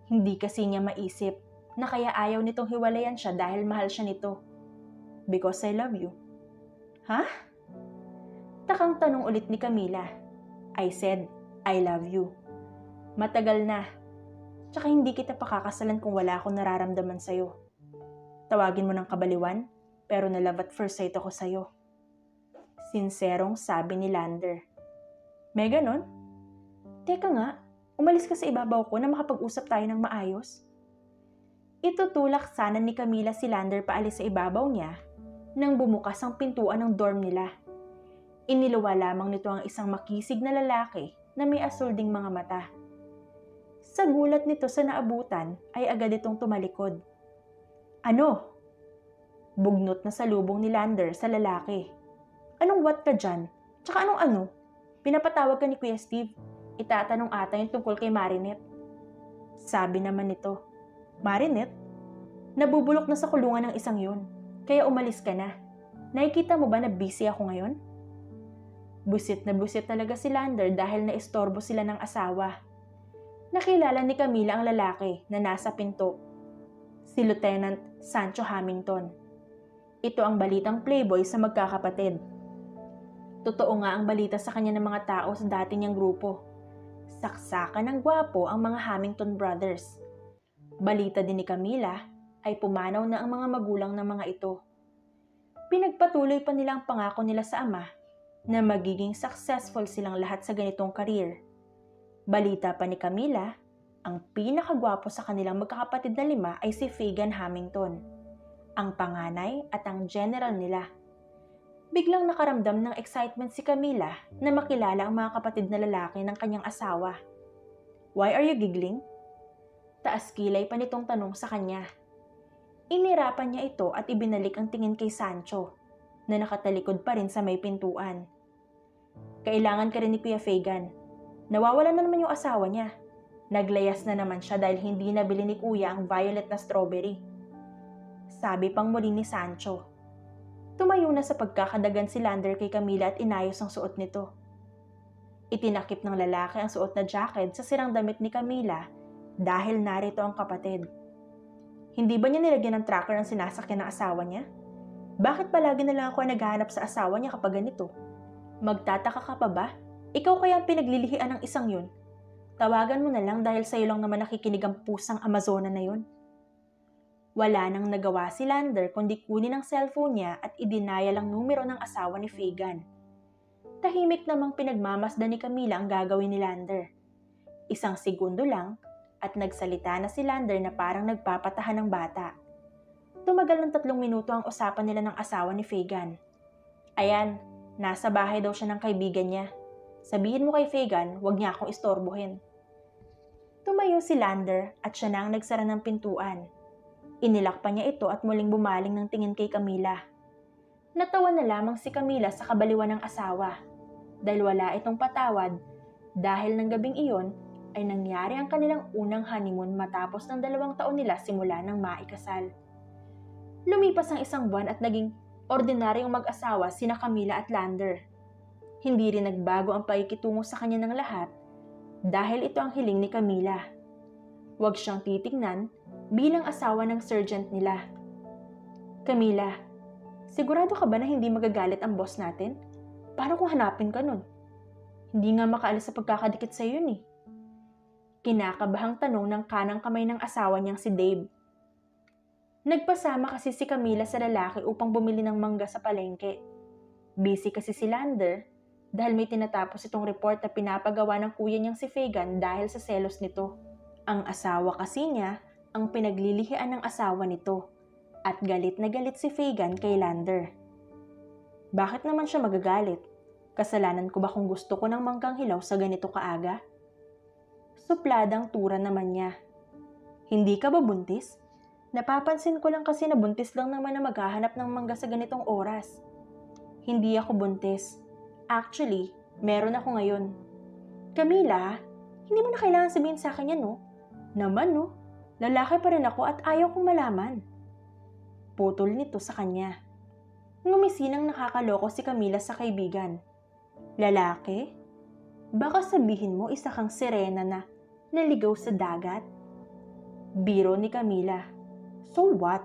S1: Hindi kasi niya maisip na kaya ayaw nitong hiwalayan siya dahil mahal siya nito. Because I love you. Ha? Takang tanong ulit ni Camila. I said, I love you. Matagal na. Tsaka hindi kita pakakasalan kung wala akong nararamdaman sa'yo. Tawagin mo ng kabaliwan, pero na love at first sight ako sa'yo. Sinserong sabi ni Lander. May ganon? Teka nga, umalis ka sa ibabaw ko na makapag-usap tayo ng maayos. Itutulak sana ni Camila si Lander paalis sa ibabaw niya nang bumukas ang pintuan ng dorm nila. Iniluwa lamang nito ang isang makisig na lalaki na may asul ding mga mata. Sa gulat nito sa naabutan ay agad itong tumalikod. Ano? Bugnot na salubong ni Lander sa lalaki. Anong what ka dyan? Tsaka anong ano? Pinapatawag ka ni Kuya Steve. Itatanong ata yung tungkol kay Marinette. Sabi naman nito, Marinette? Nabubulok na sa kulungan ng isang yun. Kaya umalis ka na. Nakikita mo ba na busy ako ngayon? Busit na busit talaga si Lander dahil naistorbo sila ng asawa. Nakilala ni Camila ang lalaki na nasa pinto. Si Lieutenant Sancho Hamilton. Ito ang balitang playboy sa magkakapatid. Totoo nga ang balita sa kanya ng mga tao sa dati niyang grupo. Saksakan ng gwapo ang mga Hamilton brothers. Balita din ni Camila ay pumanaw na ang mga magulang ng mga ito. Pinagpatuloy pa nila ang pangako nila sa ama na magiging successful silang lahat sa ganitong career. Balita pa ni Camila, ang pinakagwapo sa kanilang magkakapatid na 5 ay si Fagan Hamilton, ang panganay at ang general nila. Biglang nakaramdam ng excitement si Camila na makilala ang mga kapatid na lalaki ng kanyang asawa. Why are you giggling? Taas kilay pa nitong tanong sa kanya. Inirapan niya ito at ibinalik ang tingin kay Sancho, na nakatalikod pa rin sa may pintuan. Kailangan ka rin ni Kuya Fagan. Nawawala na naman yung asawa niya. Naglayas na naman siya dahil hindi nabili ni Kuya ang violet na strawberry. Sabi pang muli ni Sancho. Tumayo na sa pagkakadagan si Lander kay Camila at inayos ang suot nito. Itinakip ng lalaki ang suot na jacket sa sirang damit ni Camila dahil narito ang kapatid. Hindi ba niya nilagyan ng tracker ang sinasakyan ng asawa niya? Bakit palagi na lang ako ay naghahanap sa asawa niya kapag ganito? Magtataka ka pa ba? Ikaw kaya ang pinaglilihian ng isang yun? Tawagan mo na lang dahil sa'yo lang naman nakikinig ang pusang Amazona na yun. Wala nang nagawa si Lander kundi kunin ang cellphone niya at idinaya lang numero ng asawa ni Fagan. Tahimik namang pinagmamasdan ni Camila ang gagawin ni Lander. Isang segundo lang at nagsalita na si Lander na parang nagpapatahan ng bata. Tumagal ng 3 minuto ang usapan nila ng asawa ni Fagan. Ayan, nasa bahay daw siya ng kaibigan niya. Sabihin mo kay Fagan, huwag niya akong istorbohin. Tumayo si Lander at siya na ang nagsara ng pintuan. Inilak pa niya ito at muling bumaling ng tingin kay Camila. Natawa na lamang si Camila sa kabaliwan ng asawa dahil wala itong patawad dahil ng gabing iyon ay nangyari ang kanilang unang honeymoon matapos ng 2 taon nila simula ng maikasal. Lumipas ang 1 buwan at naging ordinaryong mag-asawa sina Camila at Lander. Hindi rin nagbago ang pakikitungo sa kanya ng lahat dahil ito ang hiling ni Camila. Huwag siyang titignan bilang asawa ng sergeant nila. Camila, Sigurado ka ba na hindi magagalit ang boss natin? Paano kung hanapin ka nun? Hindi nga makaalis sa pagkakadikit sa yun eh. Kinakabahang tanong ng kanang kamay ng asawa niyang si Dave. Nagpasama kasi si Camila sa lalaki upang bumili ng mangga sa palengke. Busy kasi si Lander dahil may tinatapos itong report na pinapagawa ng kuya niyang si Fagan dahil sa selos nito. Ang asawa kasi niya ang pinaglilihian ng asawa nito at galit na galit si Fagan kay Lander. Bakit naman siya magagalit? Kasalanan ko ba kung gusto ko ng manggang hilaw sa ganito kaaga? Supladang tura naman niya. Hindi ka ba buntis? Napapansin ko lang kasi na buntis lang naman na maghahanap ng mangga sa ganitong oras. Hindi ako buntis. Actually, meron ako ngayon. Camila, hindi mo na kailangan sabihin sa akin yan, no? Naman, no? Lalaki pa rin ako at ayaw kong malaman. Putol nito sa kanya. Ngumisinang nakakaloko si Camila sa kaibigan. Lalaki? Baka sabihin mo isa kang sirena na naligaw sa dagat? Biro ni Camila. So what?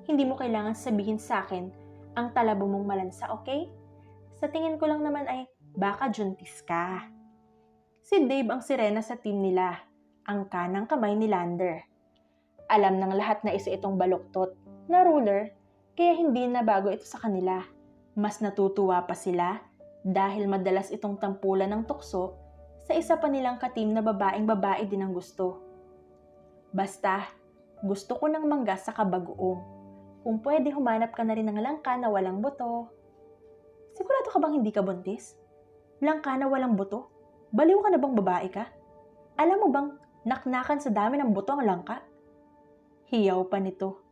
S1: Hindi mo kailangan sabihin sa akin ang talabo mong malansa, okay? Sa tingin ko lang naman ay baka juntis ka. Si Dave ang sirena sa team nila, ang kanang kamay ni Lander. Alam ng lahat na isa itong baluktot na ruler, kaya hindi na bago ito sa kanila. Mas natutuwa pa sila dahil madalas itong tampulan ng tukso sa isa pa nilang katim na babaeng babae din ang gusto. Basta, gusto ko ng mangga sa kabagoong. Kung pwede humanap ka na rin ng langka na walang buto. Sigurado ka bang hindi ka buntis? Langka na walang buto? Baliw ka na bang babae ka? Alam mo bang naknakan sa dami ng buto ang langka? Hiyaw pa nito.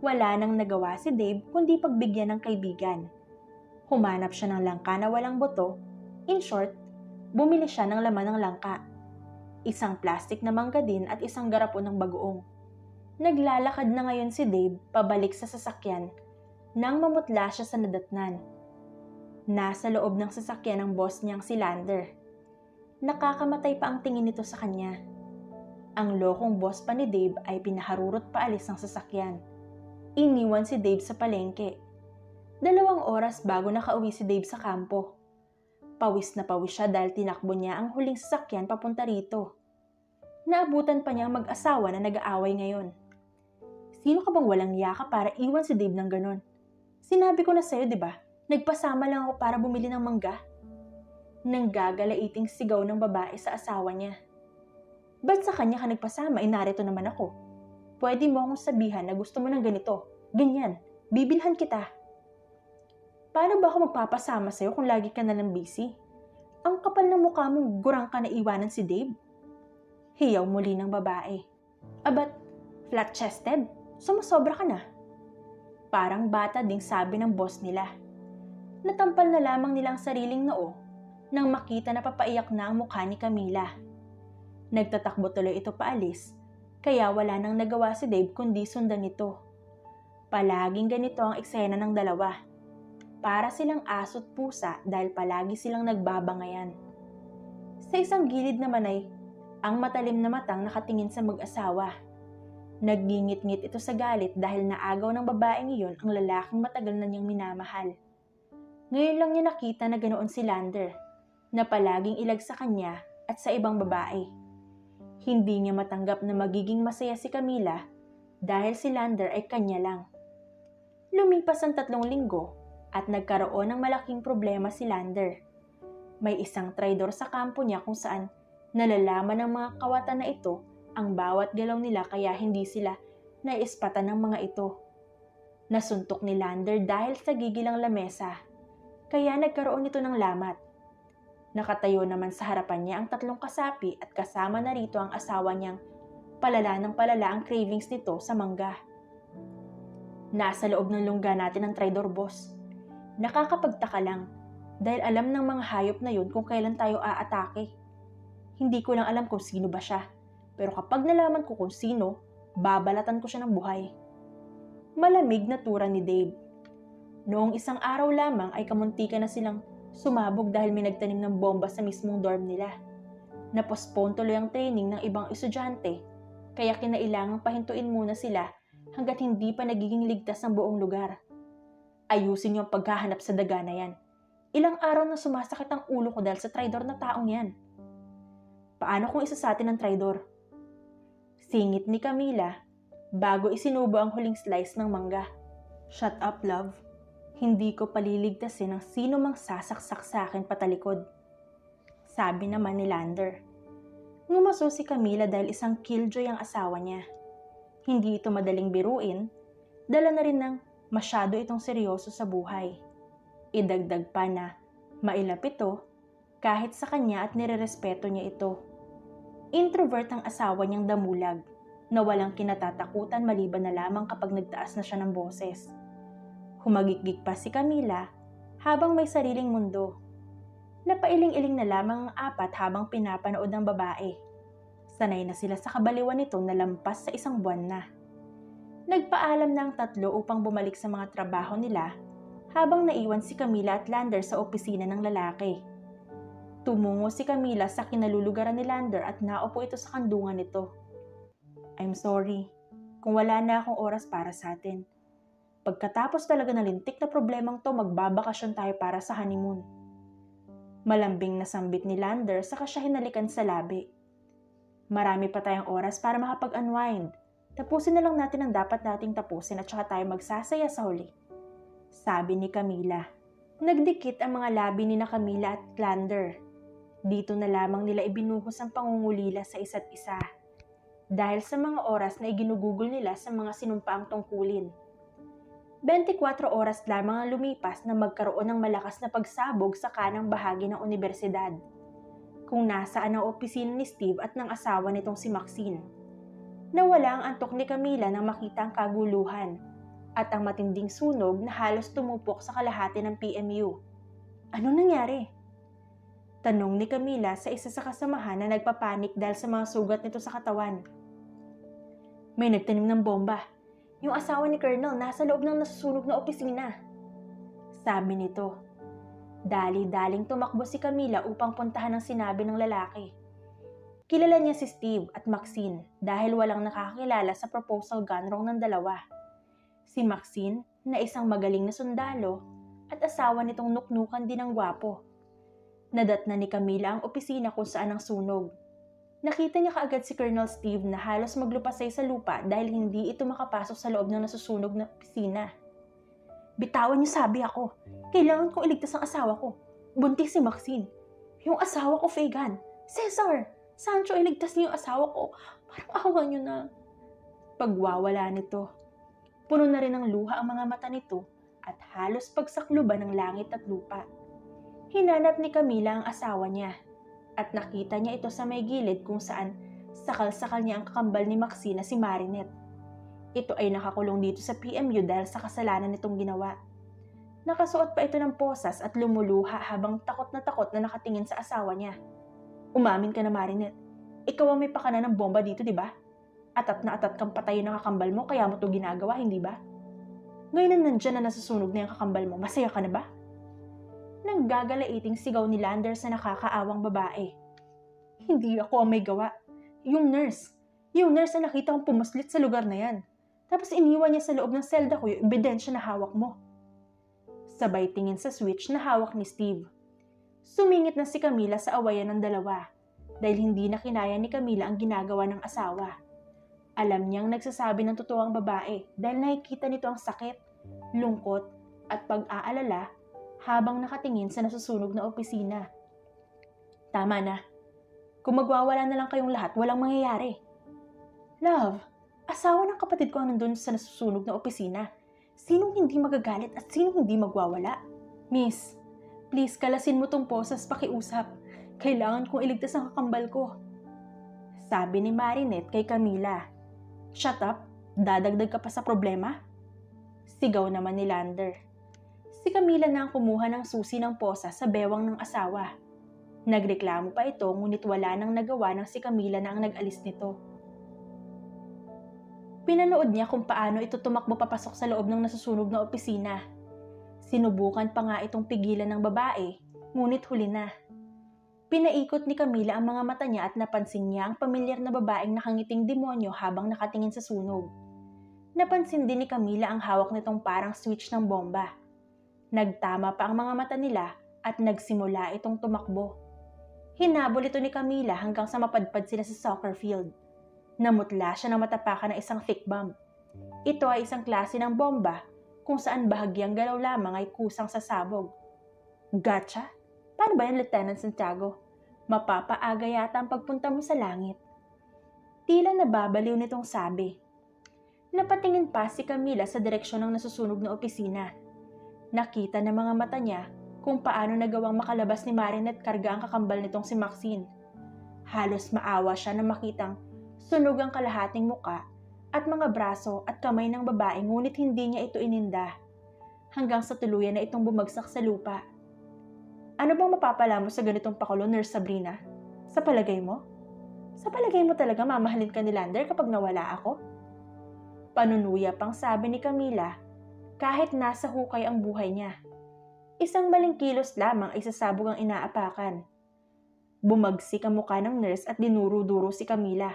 S1: Wala nang nagawa si Dave kundi pagbigyan ng kaibigan. Humanap siya ng langka na walang buto. In short, bumili siya ng laman ng langka. Isang plastic na mangga din at isang garapon ng bagoong. Naglalakad na ngayon si Dave pabalik sa sasakyan nang mamutla siya sa nadatnan. Nasa loob ng sasakyan ang boss niyang si Lander. Nakakamatay pa ang tingin nito sa kanya. Ang lokong boss pa ni Dave ay pinaharurot paalis ng sasakyan. Iniwan si Dave sa palengke. 2 oras bago nakauwi si Dave sa kampo. Pawis na pawis siya dahil tinakbo niya ang huling sasakyan papunta rito. Naabutan pa niya ang mag-asawa na nag-aaway ngayon. Sino ka bang walang yaka para iwan si Dave ng ganon? Sinabi ko na sa'yo, di ba? Nagpasama lang ako para bumili ng mangga. Nanggagalaiting sigaw ng babae sa asawa niya. Ba't sa kanya ka nagpasama? Narito naman ako. Pwede mo akong sabihan na gusto mo ng ganito. Ganyan. Bibilhan kita. Paano ba ako magpapasama sa'yo kung lagi ka na lang busy? Ang kapal ng mukha mong gurang ka na iwanan si Dave. Hiyaw muli ng babae. Abat, flat-chested? Sumusobra ka na. Parang bata ding sabi ng boss nila. Natampal na lamang nilang sariling noo nang makita na papaiyak na ang mukha ni Camila. Nagtatakbo tuloy ito paalis, kaya wala nang nagawa si Dave kundi sundan ito. Palaging ganito ang eksena ng dalawa. Para silang aso't pusa dahil palagi silang nagbabangayan. Sa isang gilid naman ay ang matalim na matang nakatingin sa mag-asawa. Naggingit-ngit ito sa galit dahil naagaw ng babaeng iyon ang lalaking matagal na niyang minamahal. Ngayon lang niya nakita na ganoon si Lander, na palaging ilag sa kanya at sa ibang babae. Hindi niya matanggap na magiging masaya si Camila dahil si Lander ay kanya lang. Lumipas ang 3 linggo at nagkaroon ng malaking problema si Lander. May isang traidor sa kampo niya kung saan nalalaman ng mga kawatan na ito ang bawat galaw nila kaya hindi sila naiispatan ng mga ito. Nasuntok ni Lander dahil sa gigilang lamesa, kaya nagkaroon ito ng lamat. Nakatayo naman sa harapan niya ang 3 kasapi at kasama na rito ang asawa niyang palala ng palala ang cravings nito sa mangga. Nasa loob ng lungga natin ang traidor, boss. Nakakapagtaka lang dahil alam ng mga hayop na yun kung kailan tayo aatake. Hindi ko lang alam kung sino ba siya. Pero kapag nalaman ko kung sino, babalatan ko siya ng buhay. Malamig na tura ni Dave. Noong isang araw lamang ay kamuntika na silang sumabog dahil may nagtanim ng bomba sa mismong dorm nila. Napospone tuloy ang training ng ibang estudyante, kaya kinailangang pahintuin muna sila hanggat hindi pa nagiging ligtas ang buong lugar. Ayusin niyo ang paghahanap sa daga na yan. Ilang araw na sumasakit ang ulo ko dahil sa traidor na taong yan. Paano kung isa sa atin ang traidor? Singit ni Camila bago isinubo ang huling slice ng mangga. Shut up, love. Hindi ko paliligtasin ang sino mang sasaksak sa akin patalikod. Sabi naman ni Lander. Ngumaso si Camila dahil isang killjoy ang asawa niya. Hindi ito madaling biruin, dala na rin ng masyado itong seryoso sa buhay. Idagdag pa na mailap ito kahit sa kanya at nirerespeto niya ito. Introvert ang asawa niyang damulag na walang kinatatakutan maliban na lamang kapag nagtaas na siya ng boses. Humagikgik pa si Camila habang may sariling mundo. Napailing-iling na lamang ang apat habang pinapanood ng babae. Sanay na sila sa kabaliwan nito na lampas sa isang buwan na. Nagpaalam na ang tatlo upang bumalik sa mga trabaho nila habang naiwan si Camila at Lander sa opisina ng lalaki. Tumungo si Camila sa kinalulugaran ni Lander at naupo ito sa kandungan nito. I'm sorry kung wala na akong oras para sa atin. Pagkatapos talaga ng lintik na problemang to, magbabakasyon tayo para sa honeymoon. Malambing na sambit ni Lander saka siya hinalikan sa labi. Marami pa tayong oras para makapag-unwind. Tapusin na lang natin ang dapat nating tapusin at saka tayo magsasaya sa huli. Sabi ni Camila. Nagdikit ang mga labi ni na Camila at Lander. Dito na lamang nila ibinuhos ang pangungulila sa isa't isa. Dahil sa mga oras na iginugugol nila sa mga sinumpaang tungkulin. 24 oras lamang ang lumipas na magkaroon ng malakas na pagsabog sa kanang bahagi ng universidad. Kung nasaan ang opisina ni Steve at ng asawa nitong si Maxine. Nawala ang antok ni Camila nang makita ang kaguluhan at ang matinding sunog na halos tumupok sa kalahati ng PMU. Ano nangyari? Tanong ni Camila sa isa sa kasamahan na nagpapanik dahil sa mga sugat nito sa katawan. May nagtanim ng bomba. Yung asawa ni Colonel nasa loob ng nasusunog na opisina. Sabi nito. Dali-daling tumakbo si Camila upang puntahan ang sinabi ng lalaki. Kilala niya si Steve at Maxine dahil walang nakakilala sa proposal gone wrong ng dalawa. Si Maxine na isang magaling na sundalo at asawa nitong nuknukan din ng gwapo. Nadatna ni Camila ang opisina kung saan ang sunog. Nakita niya kaagad si Colonel Steve na halos maglupasay sa lupa dahil hindi ito makapasok sa loob ng nasusunog na opisina. Bitawan niyo sabi ako. Kailangan kong iligtas ang asawa ko. Buntis si Maxine. Yung asawa ko, Fagan. Cesar! Sancho, iligtas niyo yung asawa ko. Parang awa niyo na. Pagwawala nito. Puno na rin ng luha ang mga mata nito at halos pagsakluban ng langit at lupa. Hinanap ni Camila ang asawa niya. At nakita niya ito sa may gilid kung saan sakal-sakal niya ang kakambal ni Maxine na si Marinette. Ito ay nakakulong dito sa PMU dahil sa kasalanan nitong ginawa. Nakasuot pa ito ng posas at lumuluha habang takot na nakatingin sa asawa niya. Umamin ka na, Marinette. Ikaw ang may pakana ng bomba dito, di ba? Atat na atat kang patayin ng kakambal mo kaya mo ito ginagawa, hindi ba? Ngayon na nandyan na nasusunog na yung kakambal mo, masaya ka na ba? Nang gagalaiting sigaw ni Lander sa nakakaawang babae. Hindi ako ang may gawa. Yung nurse na nakita kong pumuslit sa lugar na yan. Tapos iniwan niya sa loob ng selda ko yung ebidensya na hawak mo. Sabay tingin sa switch na hawak ni Steve. Sumingit na si Camila sa awayan ng dalawa dahil hindi na kinaya ni Camila ang ginagawa ng asawa. Alam niyang nagsasabi ng totoo ang babae dahil nakikita nito ang sakit, lungkot at pag-aalala habang nakatingin sa nasusunog na opisina. Tama na. Kung magwawala na lang kayong lahat, walang mangyayari. Love, asawa ng kapatid ko ang nandun sa nasusunog na opisina. Sinong hindi magagalit at sinong hindi magwawala? Miss, please kalasin mo tong posas pakiusap. Kailangan kong iligtas ang kakambal ko. Sabi ni Marinette kay Camila. Shut up, dadagdag ka pa sa problema? Sigaw naman ni Lander. Si Camila na ang kumuha ng susi ng posa sa bewang ng asawa. Nagreklamo pa ito ngunit wala nang nagawa ng si Camila na ang nag-alis nito. Pinanood niya kung paano ito tumakbo papasok sa loob ng nasusunog na opisina. Sinubukan pa nga itong pigilan ng babae, ngunit huli na. Pinaikot ni Camila ang mga mata niya at napansin niya ang pamilyar na babaeng nakangiting demonyo habang nakatingin sa sunog. Napansin din ni Camila ang hawak nitong parang switch ng bomba. Nagtama pa ang mga mata nila at nagsimula itong tumakbo. Hinabol ito ni Camila hanggang sa mapadpad sila sa soccer field. Namutla siya ng matapakan ng isang thick bomb. Ito ay isang klase ng bomba kung saan bahagyang galaw lamang ay kusang sasabog. Gotcha? Paano ba yan, Lieutenant Santiago? Mapapaaga yata ang pagpunta mo sa langit. Tila nababaliw nitong sabi. Napatingin pa si Camila sa direksyon ng nasusunog na opisina. Nakita ng mga mata niya kung paano nagawang makalabas ni Marinette karga ang kakambal nitong si Maxine. Halos maawa siya na makitang sunog ang kalahating muka at mga braso at kamay ng babae ngunit hindi niya ito ininda. Hanggang sa tuluyan na itong bumagsak sa lupa. Ano bang mapapala mo sa ganitong pakulo, Nurse Sabrina? Sa palagay mo? Sa palagay mo talaga mamahalin ka ni Lander kapag nawala ako? Panunuya pang sabi ni Camila kahit nasa hukay ang buhay niya. Isang maling kilos lamang ay sasabog ang inaapakan. Bumagsik ang mukha ng nurse at dinuro-duro si Camila.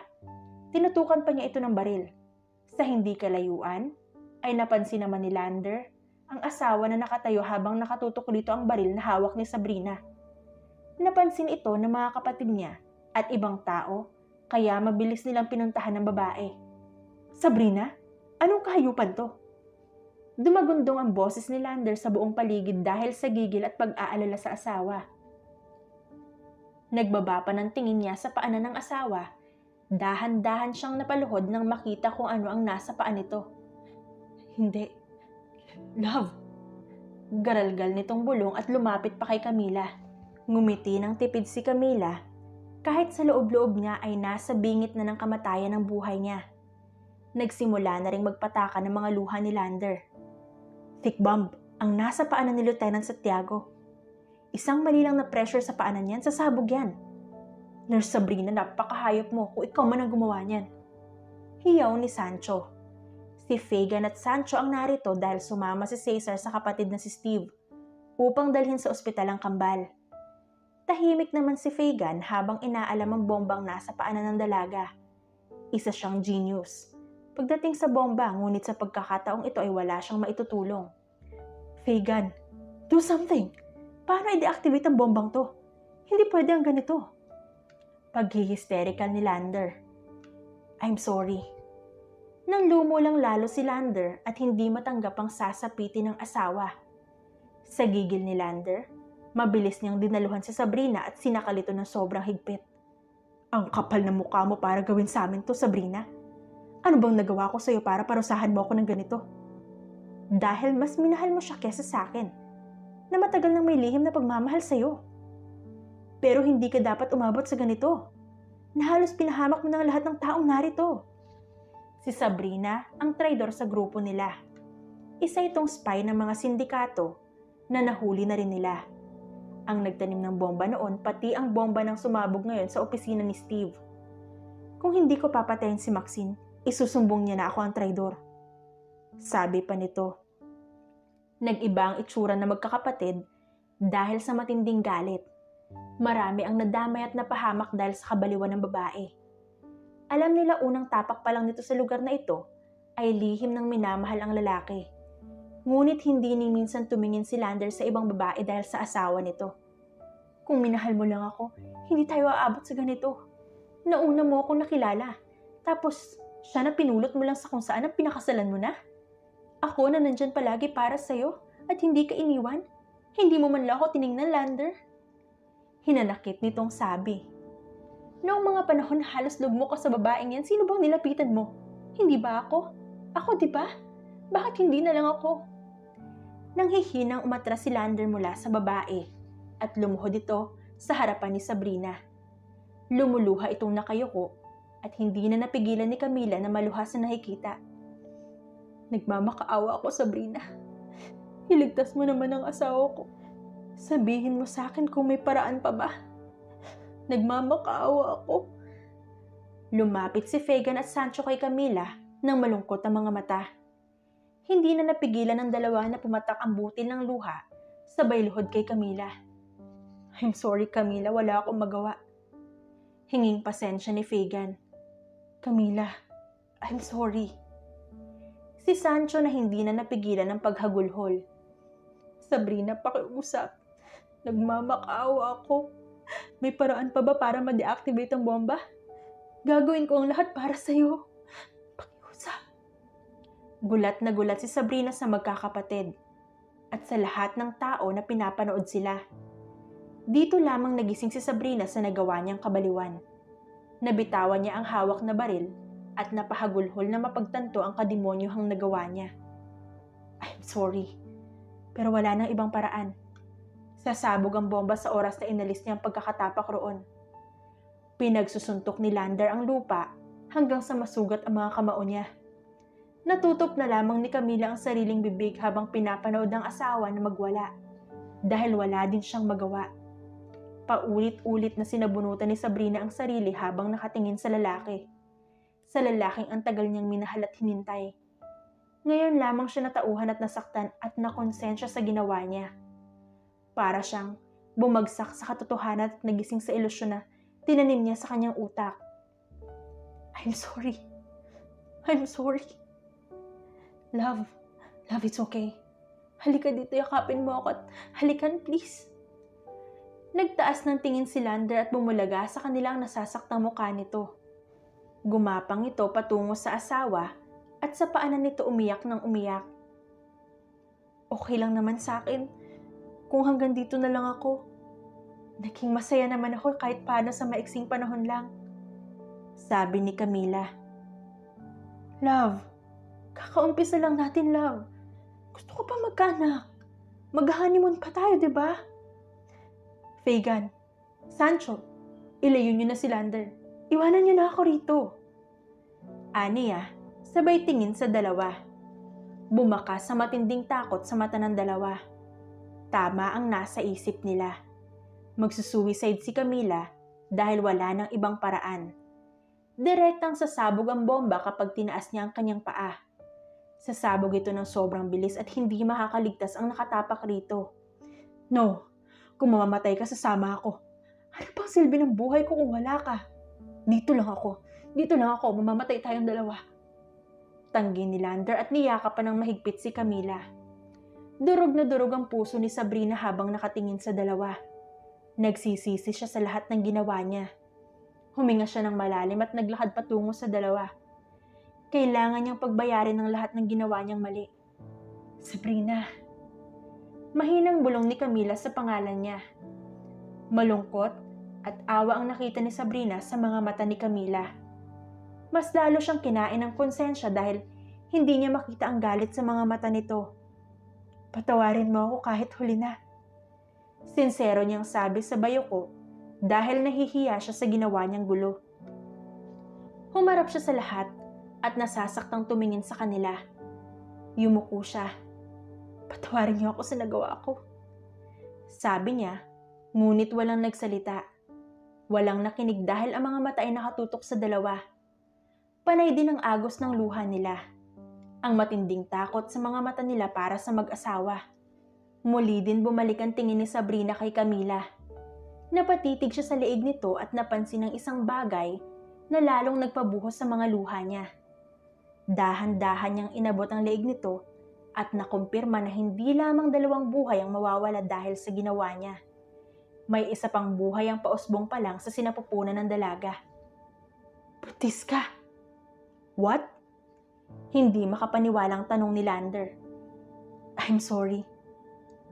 S1: Tinutukan pa niya ito ng baril. Sa hindi kalayuan, ay napansin naman ni Lander ang asawa na nakatayo habang nakatutok dito ang baril na hawak ni Sabrina. Napansin ito ng mga kapatid niya at ibang tao, kaya mabilis nilang pinuntahan ng babae. Sabrina, anong kahayupan to? Dumagundong ang boses ni Lander sa buong paligid dahil sa gigil at pag-aalala sa asawa. Nagbaba pa ng tingin niya sa paanan ng asawa. Dahan-dahan siyang napaluhod nang makita kung ano ang nasa paa nito. Hindi. Love. Garalgal nitong bulong at lumapit pa kay Camila. Ngumiti ng tipid si Camila kahit sa loob-loob niya ay nasa bingit na ng kamatayan ng buhay niya. Nagsimula na ring magpataka ng mga luha ni Lander. Thick bomb ang nasa paanan ni Lieutenant Santiago. Isang mali lang na pressure sa paanan niyan, sasabog yan. Nurse Sabrina, napakahayop mo kung ikaw man ang gumawa niyan. Hiyaw ni Sancho. Si Fagan at Sancho ang narito dahil sumama si Cesar sa kapatid na si Steve upang dalhin sa ospital ang kambal. Tahimik naman si Fagan habang inaalam ang bombang nasa paanan ng dalaga. Isa siyang genius. Pagdating sa bomba, ngunit sa pagkakataong ito ay wala siyang maitutulong. Fagan, do something! Paano i-deactivate ang bombang to? Hindi pwede ang ganito. Paghihisterical ni Lander. I'm sorry. Nang lumo lang lalo si Lander at hindi matanggap ang sasapitin ng asawa. Sa gigil ni Lander, mabilis niyang dinaluhan si Sabrina at sinakal ito ng sobrang higpit. Ang kapal na mukha mo para gawin sa amin to, Sabrina. Ano bang nagawa ko sa'yo para parusahan mo ako ng ganito? Dahil mas minahal mo siya kesa sa akin, na matagal nang may lihim na pagmamahal sa'yo. Pero hindi ka dapat umabot sa ganito, na halos pinahamak mo ng lahat ng taong narito. Si Sabrina ang traidor sa grupo nila. Isa itong spy ng mga sindikato na nahuli na rin nila. Ang nagtanim ng bomba noon pati ang bomba ng sumabog ngayon sa opisina ni Steve. Kung hindi ko papatayin si Maxine, isusumbong niya na ako ang traidor. Sabi pa nito. Nag-iba ang itsura na magkakapatid dahil sa matinding galit. Marami ang nadamay at napahamak dahil sa kabaliwan ng babae. Alam nila unang tapak pa lang nito sa lugar na ito ay lihim ng minamahal ang lalaki. Ngunit hindi ni minsan tumingin si Lander sa ibang babae dahil sa asawa nito. Kung minahal mo lang ako, hindi tayo aabot sa ganito. Nauna mo akong nakilala. Tapos, siya na pinulot mo lang sa kung saan ang pinakasalan mo na. Ako na nandyan palagi para sa'yo at hindi ka iniwan. Hindi mo man lang ako tiningnan, Lander. Hinanakit nitong sabi. Noong mga panahon halos lugmok ka sa babaeng yan, sino bang nilapitan mo? Hindi ba ako? Ako, di ba? Bakit hindi na lang ako? Nanghihinang umatras si Lander mula sa babae at lumuhod ito sa harapan ni Sabrina. Lumuluha itong nakayuko at hindi na napigilan ni Camila na maluha sa nakikita. Nagmamakaawa ako, Sabrina. Iligtas mo naman ang asawa ko. Sabihin mo sa akin kung may paraan pa ba. Nagmamakaawa ako. Lumapit si Fagan at Sancho kay Camila nang malungkot ang mga mata. Hindi na napigilan ng dalawa na pumatak ang butil ng luha sabay luhod kay Camila. I'm sorry, Camila, wala akong magawa. Hinging pasensya ni Fagan. Camila, I'm sorry. Si Sancho na hindi na napigilan ng paghagulhol. Sabrina, pakiusap. Nagmamakaawa ako. May paraan pa ba para ma-deactivate ang bomba? Gagawin ko ang lahat para sa'yo. Pakiusap. Gulat na gulat si Sabrina sa magkakapatid at sa lahat ng tao na pinapanood sila. Dito lamang nagising si Sabrina sa nagawa niyang kabaliwan. Nabitawan niya ang hawak na baril at napahagulhol na mapagtanto ang kademonyohang nagawa niya. I'm sorry, pero wala nang ibang paraan. Sasabog ang bomba sa oras na inalis niya ang pagkakatapak roon. Pinagsusuntok ni Lander ang lupa hanggang sa masugat ang mga kamao niya. Natutop na lamang ni Camila ang sariling bibig habang pinapanood ng asawa na magwala dahil wala din siyang magawa. Paulit-ulit na sinabunutan ni Sabrina ang sarili habang nakatingin sa lalaki. Sa lalaking ang tagal niyang minahal at hinintay. Ngayon lamang siya natauhan at nasaktan at nakonsensya sa ginawa niya. Para siyang bumagsak sa katotohanan at nagising sa ilusyon na tinanim niya sa kanyang utak. I'm sorry. I'm sorry. Love, it's okay. Halika dito, yakapin mo ako at halikan please. Nagtaas ng tingin si Lander at bumulaga sa kanilang nasasaktang mukha nito. Gumapang ito patungo sa asawa at sa paanan nito umiyak ng umiyak. Okay lang naman sa akin kung hanggang dito na lang ako. Naging masaya naman ako kahit paano sa maiksing panahon lang. Sabi ni Camila. Love, kakaumpisa lang natin, love. Gusto ko pa magkaanak. Mag-honeymoon pa tayo, di ba? Fagan, Sancho, ilayo niyo na si Lander. Iwanan niyo na ako rito. Aniya, sabay tingin sa dalawa. Bumakas sa matinding takot sa mata ng dalawa. Tama ang nasa isip nila. Magsusuicide si Camila dahil wala ng ibang paraan. Direktang sasabog ang bomba kapag tinaas niya ang kanyang paa. Sasabog ito ng sobrang bilis at hindi makakaligtas ang nakatapak rito. No, kung mamamatay ka, sasama ako. Ano pang silbi ng buhay ko kung wala ka? Dito lang ako, mamamatay tayong dalawa. Tanggi ni Lander at niyakapan ng mahigpit si Camila. Durog na durog ang puso ni Sabrina habang nakatingin sa dalawa. Nagsisisi siya sa lahat ng ginawa niya. Huminga siya ng malalim at naglakad patungo sa dalawa. Kailangan niyang pagbayarin ng lahat ng ginawa niyang mali. Sabrina. Mahinang bulong ni Camila sa pangalan niya. Malungkot at awa ang nakita ni Sabrina sa mga mata ni Camila. Mas lalo siyang kinain ng konsensya dahil hindi niya makita ang galit sa mga mata nito. Patawarin mo ako kahit huli na. Sinsero niyang sabi sa bayoko dahil nahihiya siya sa ginawa niyang gulo. Humarap siya sa lahat at nasasaktang tumingin sa kanila. Yumuko siya. Patawarin niyo ako sa nagawa ko. Sabi niya, ngunit walang nagsalita. Walang nakinig dahil ang mga mata ay nakatutok sa dalawa. Panay din ang agos ng luha nila. Ang matinding takot sa mga mata nila para sa mag-asawa. Muli din bumalik ang tingin ni Sabrina kay Camila. Napatitig siya sa leeg nito at napansin ang isang bagay na lalong nagpabuhos sa mga luha niya. Dahan-dahan niyang inabot ang leeg nito at nakumpirma na hindi lamang dalawang buhay ang mawawala dahil sa ginawa niya. May isa pang buhay ang pausbong pa lang sa sinapupunan ng dalaga. Buntis ka? What? Hindi makapaniwalang tanong ni Lander. I'm sorry.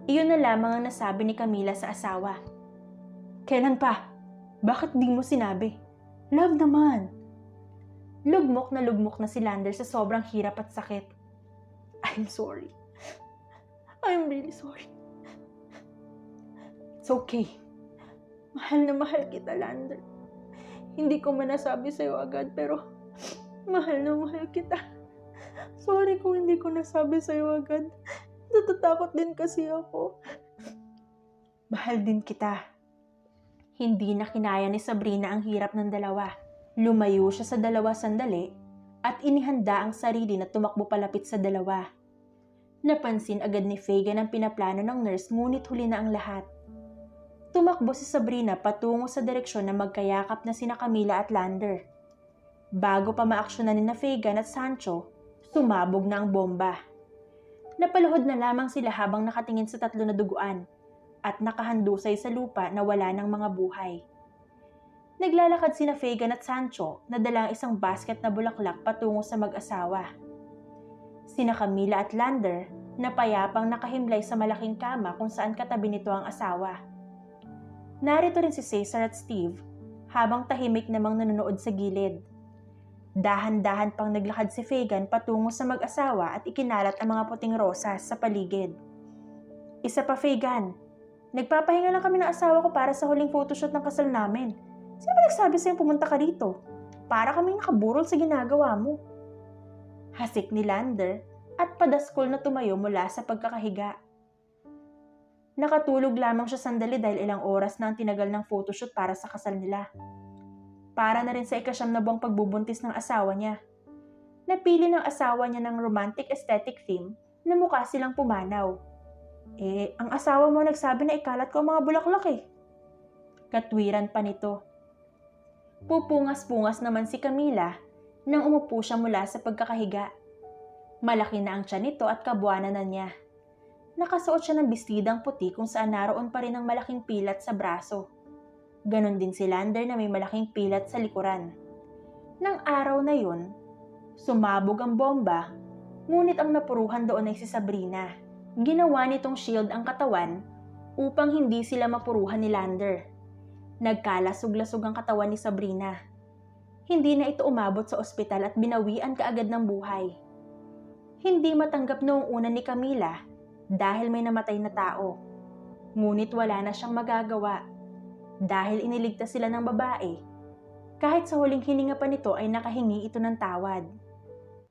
S1: Iyon na lamang ang nasabi ni Camila sa asawa. Kailan pa? Bakit di mo sinabi? Love naman. Lugmok na si Lander sa sobrang hirap at sakit. I'm sorry. I'm really sorry. It's okay. Mahal na mahal kita, Lander. Hindi ko man nasabi sa'yo agad pero mahal na mahal kita. Sorry kung hindi ko nasabi sa'yo agad. Natatakot din kasi ako. Mahal din kita. Hindi na kinaya ni Sabrina ang hirap ng dalawa. Lumayo siya sa dalawa sandali at inihanda ang sarili na tumakbo palapit sa dalawa. Napansin agad ni Fagan ang pinaplano ng nurse ngunit huli na ang lahat. Tumakbo si Sabrina patungo sa direksyon na magkayakap na sina Camila at Lander. Bago pa maaksyonan ni Fagan at Sancho, sumabog na ang bomba. Napaluhod na lamang sila habang nakatingin sa tatlo na duguan at nakahandusay sa lupa na wala ng mga buhay. Naglalakad sina Fagin at Sancho na dala ang isang basket na bulaklak patungo sa mag-asawa. Sina Camila at Lander na payapang nakahimlay sa malaking kama kung saan katabi nito ang asawa. Narito rin si Cesar at Steve habang tahimik namang nanonood sa gilid. Dahan-dahan pang naglakad si Fagin patungo sa mag-asawa at ikinalat ang mga puting rosas sa paligid. Isa pa, Fagin. Nagpapahinga lang kami ng asawa ko para sa huling photoshoot ng kasal namin. Sino ba nagsabi sa'yo pumunta ka dito? Para kaming nakaburol sa ginagawa mo. Hasik ni Lander at padaskol na tumayo mula sa pagkakahiga. Nakatulog lamang siya sandali dahil ilang oras na ang tinagal ng photoshoot para sa kasal nila. Para na rin sa ika-9 na buwang pagbubuntis ng asawa niya. Napili ng asawa niya ng romantic aesthetic theme na mukha silang pumanaw. Ang asawa mo nagsabi na ikalat ko ang mga bulaklak Katwiran pa nito. Pupungas-pungas naman si Camila nang umupo siya mula sa pagkakahiga. Malaki na ang tiyan nito at kabuanan na niya. Nakasuot siya ng bestidang puti kung saan naroon pa rin ang malaking pilat sa braso. Ganon din si Lander na may malaking pilat sa likuran. Nang araw na yun, sumabog ang bomba, ngunit ang napuruhan doon ay si Sabrina. Ginawa nitong shield ang katawan upang hindi sila mapuruhan ni Lander. Nagkalasog-lasog ang katawan ni Sabrina. Hindi na ito umabot sa ospital at binawian kaagad ng buhay. Hindi matanggap noong una ni Camila dahil may namatay na tao. Ngunit wala na siyang magagawa. Dahil iniligtas sila ng babae, kahit sa huling hininga pa nito ay nakahingi ito ng tawad.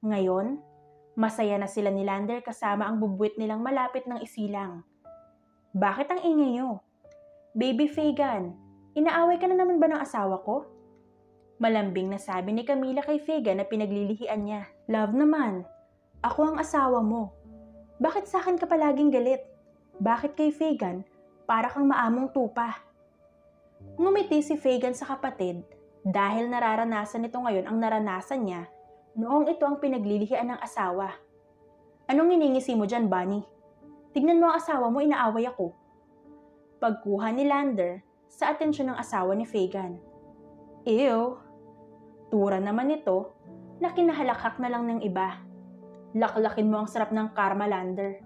S1: Ngayon, masaya na sila ni Lander kasama ang bubuit nilang malapit ng isilang. Bakit ang ingay niyo? Baby Fagin, inaaway ka na naman ba ng asawa ko? Malambing na sabi ni Camila kay Fagin na pinaglilihian niya. Love naman, ako ang asawa mo. Bakit sa akin ka palaging galit? Bakit kay Fagin para kang maamong tupa? Ngumiti si Fagin sa kapatid dahil nararanasan nito ngayon ang naranasan niya noong ito ang pinaglilihian ng asawa. Anong iningisi mo dyan, Bunny? Tignan mo ang asawa mo, inaaway ako. Pagkuha ni Lander sa atensyon ng asawa ni Fagin. Ew! Tura naman ito na kinahalakhak na lang ng iba. Laklakin mo ang sarap ng karma, Lander.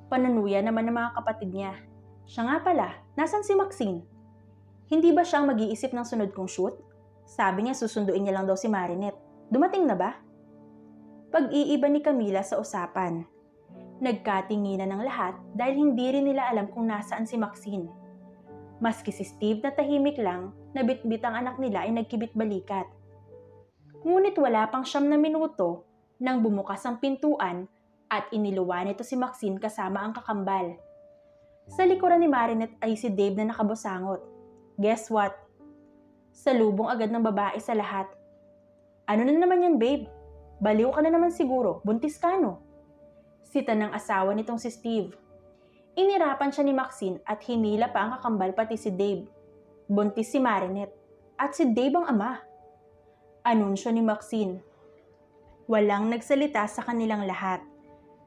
S1: Pananuya naman ng mga kapatid niya. Siya nga pala, nasan si Maxine? Hindi ba siyang mag-iisip ng sunod kong shoot? Sabi niya susunduin niya lang daw si Marinette. Dumating na ba? Pag-iiba ni Camila sa usapan. Nagkatinginan ng lahat dahil hindi rin nila alam kung nasaan si Maxine. Maski si Steve na tahimik lang, na bitbit ang anak nila ay nagkibit-balikat. Ngunit wala pang 9 na minuto nang bumukas ang pintuan at iniluwan nito si Maxine kasama ang kakambal. Sa likuran ni Marinette ay si Dave na nakabusangot. Guess what? Salubong agad ng babae sa lahat. Ano na naman yan, babe? Baliw ka na naman siguro. Buntis ka, no? Sita ng asawa nitong si Steve. Inirapan siya ni Maxine at hinila pa ang kakambal pati si Dave. Buntis si Marinette at si Dave ang ama. Anunsyo ni Maxine. Walang nagsalita sa kanilang lahat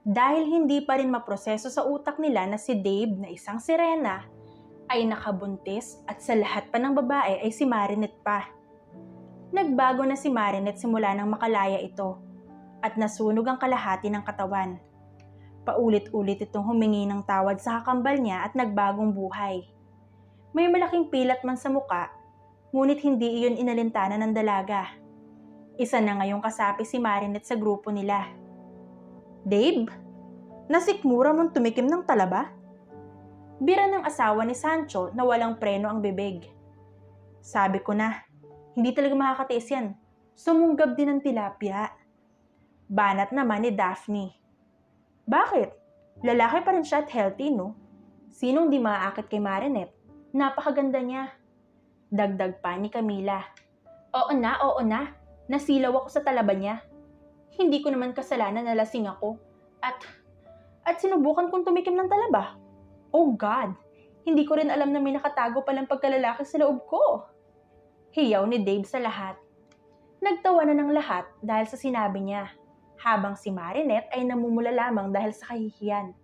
S1: dahil hindi pa rin maproseso sa utak nila na si Dave na isang sirena ay nakabuntis at sa lahat pa ng babae ay si Marinette pa. Nagbago na si Marinette simula nang makalaya ito at nasunog ang kalahati ng katawan. Paulit-ulit itong humingi ng tawad sa kakambal niya at nagbagong buhay. May malaking pilat man sa muka, ngunit hindi iyon inalintana ng dalaga. Isa na ngayong kasapi si Marinette sa grupo nila. Dave, nasikmura mong tumikim ng talaba? Bira ng asawa ni Sancho na walang preno ang bibig. Sabi ko na, hindi talaga makakatiis yan. Sumunggab din ng tilapia. Banat naman ni Daphne. Bakit? Lalaki pa rin siya at healthy, no? Sinong di maaakit kay Marinette? Napakaganda niya. Dagdag pa ni Camila. Oo na. Nasilaw ako sa talaba niya. Hindi ko naman kasalanan na lasing ako. At sinubukan kong tumikim ng talaba. Oh God! Hindi ko rin alam na may nakatago palang pagkalalaki sa loob ko. Hiyaw ni Dave sa lahat. Nagtawa na ng lahat dahil sa sinabi niya. habang si Marinette ay namumula lamang dahil sa kahihiyan.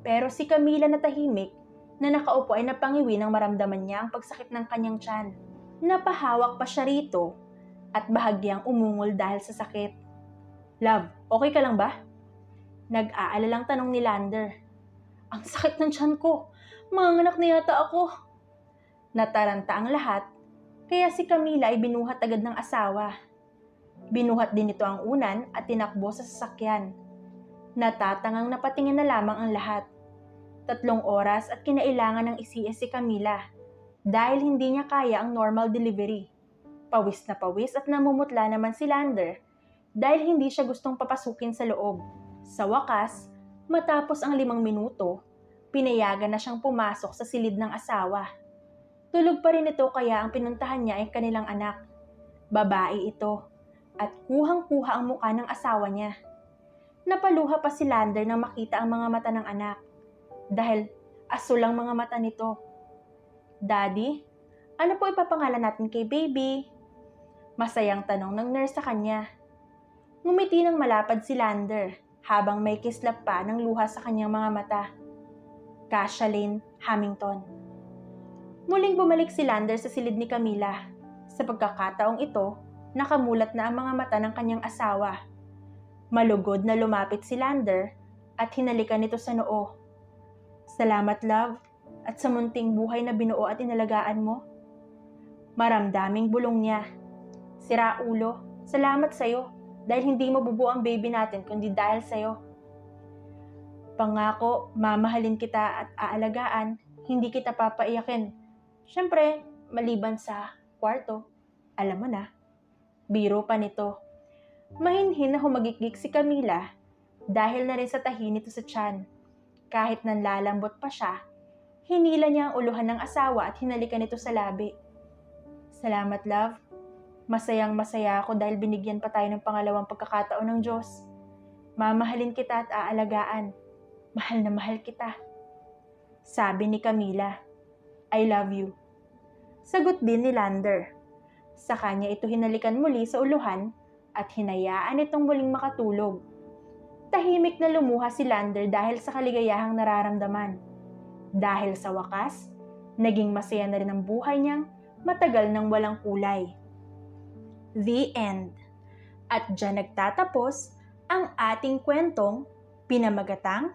S1: Pero si Camila na tahimik na nakaupo ay napangiwi nang maramdaman niya ang pagsakit ng kanyang tiyan. Napahawak pa siya rito at bahagyang umungol dahil sa sakit. "Love, okay ka lang ba?" Nag-aalalang tanong ni Lander. "Ang sakit ng tiyan ko. Manganganak na yata ako." Nataranta ang lahat, kaya si Camila ay binuhat agad ng asawa. Binuhat din ito ang unan at tinakbo sa sasakyan. Natatangang napatingin na lamang ang lahat. 3 oras at kinailangan ng isiya si Camila dahil hindi niya kaya ang normal delivery. Pawis na pawis at namumutla naman si Lander dahil hindi siya gustong papasukin sa loob. Sa wakas, matapos ang 5 minuto, pinayagan na siyang pumasok sa silid ng asawa. Tulog pa rin ito kaya ang pinuntahan niya ay kanilang anak. Babae ito at kuhang-kuha ang mukha ng asawa niya. Napaluha pa si Lander nang makita ang mga mata ng anak dahil asul ang mga mata nito. "Daddy, ano po ipapangalan natin kay baby?" Masayang tanong ng nurse sa kanya. Ngumiti ng malapad si Lander habang may kislap pa ng luha sa kanyang mga mata. Cashalyn Hamilton. Muling bumalik si Lander sa silid ni Camila. Sa pagkakataong ito, nakamulat na ang mga mata ng kanyang asawa. Malugod na lumapit si Lander at hinalikan nito sa noo. "Salamat, love, at sa munting buhay na binuo at inalagaan mo." Maramdaming bulong niya. "Sira ulo, salamat sa'yo dahil hindi mabubuo ang baby natin kundi dahil sa'yo. Pangako, mamahalin kita at aalagaan, hindi kita papaiyakin. Siyempre, maliban sa kwarto, alam mo na." Biro pa nito. Mahinhin na humagikik si Camila dahil na rin sa tahi nito sa tiyan. Kahit nanlalambot pa siya, hinila niya ang uluhan ng asawa at hinalikan nito sa labi. "Salamat, love. Masayang masaya ako dahil binigyan pa tayo ng pangalawang pagkakataon ng Diyos. Mamahalin kita at aalagaan. Mahal na mahal kita." Sabi ni Camila. "I love you." Sagot din ni Lander. Sa kanya ito hinalikan muli sa uluhan at hinayaan itong muling makatulog. Tahimik na lumuha si Lander dahil sa kaligayahang nararamdaman. Dahil sa wakas, naging masaya na rin ang buhay niyang matagal nang walang kulay. The end. At diyan nagtatapos ang ating kwentong pinamagatang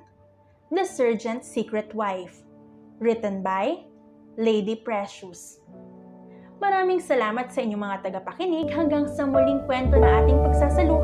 S1: The Sergeant's Secret Wife, written by Lady Precious. Maraming salamat sa inyong mga tagapakinig hanggang sa muling kwento na ating pagsasaluhan.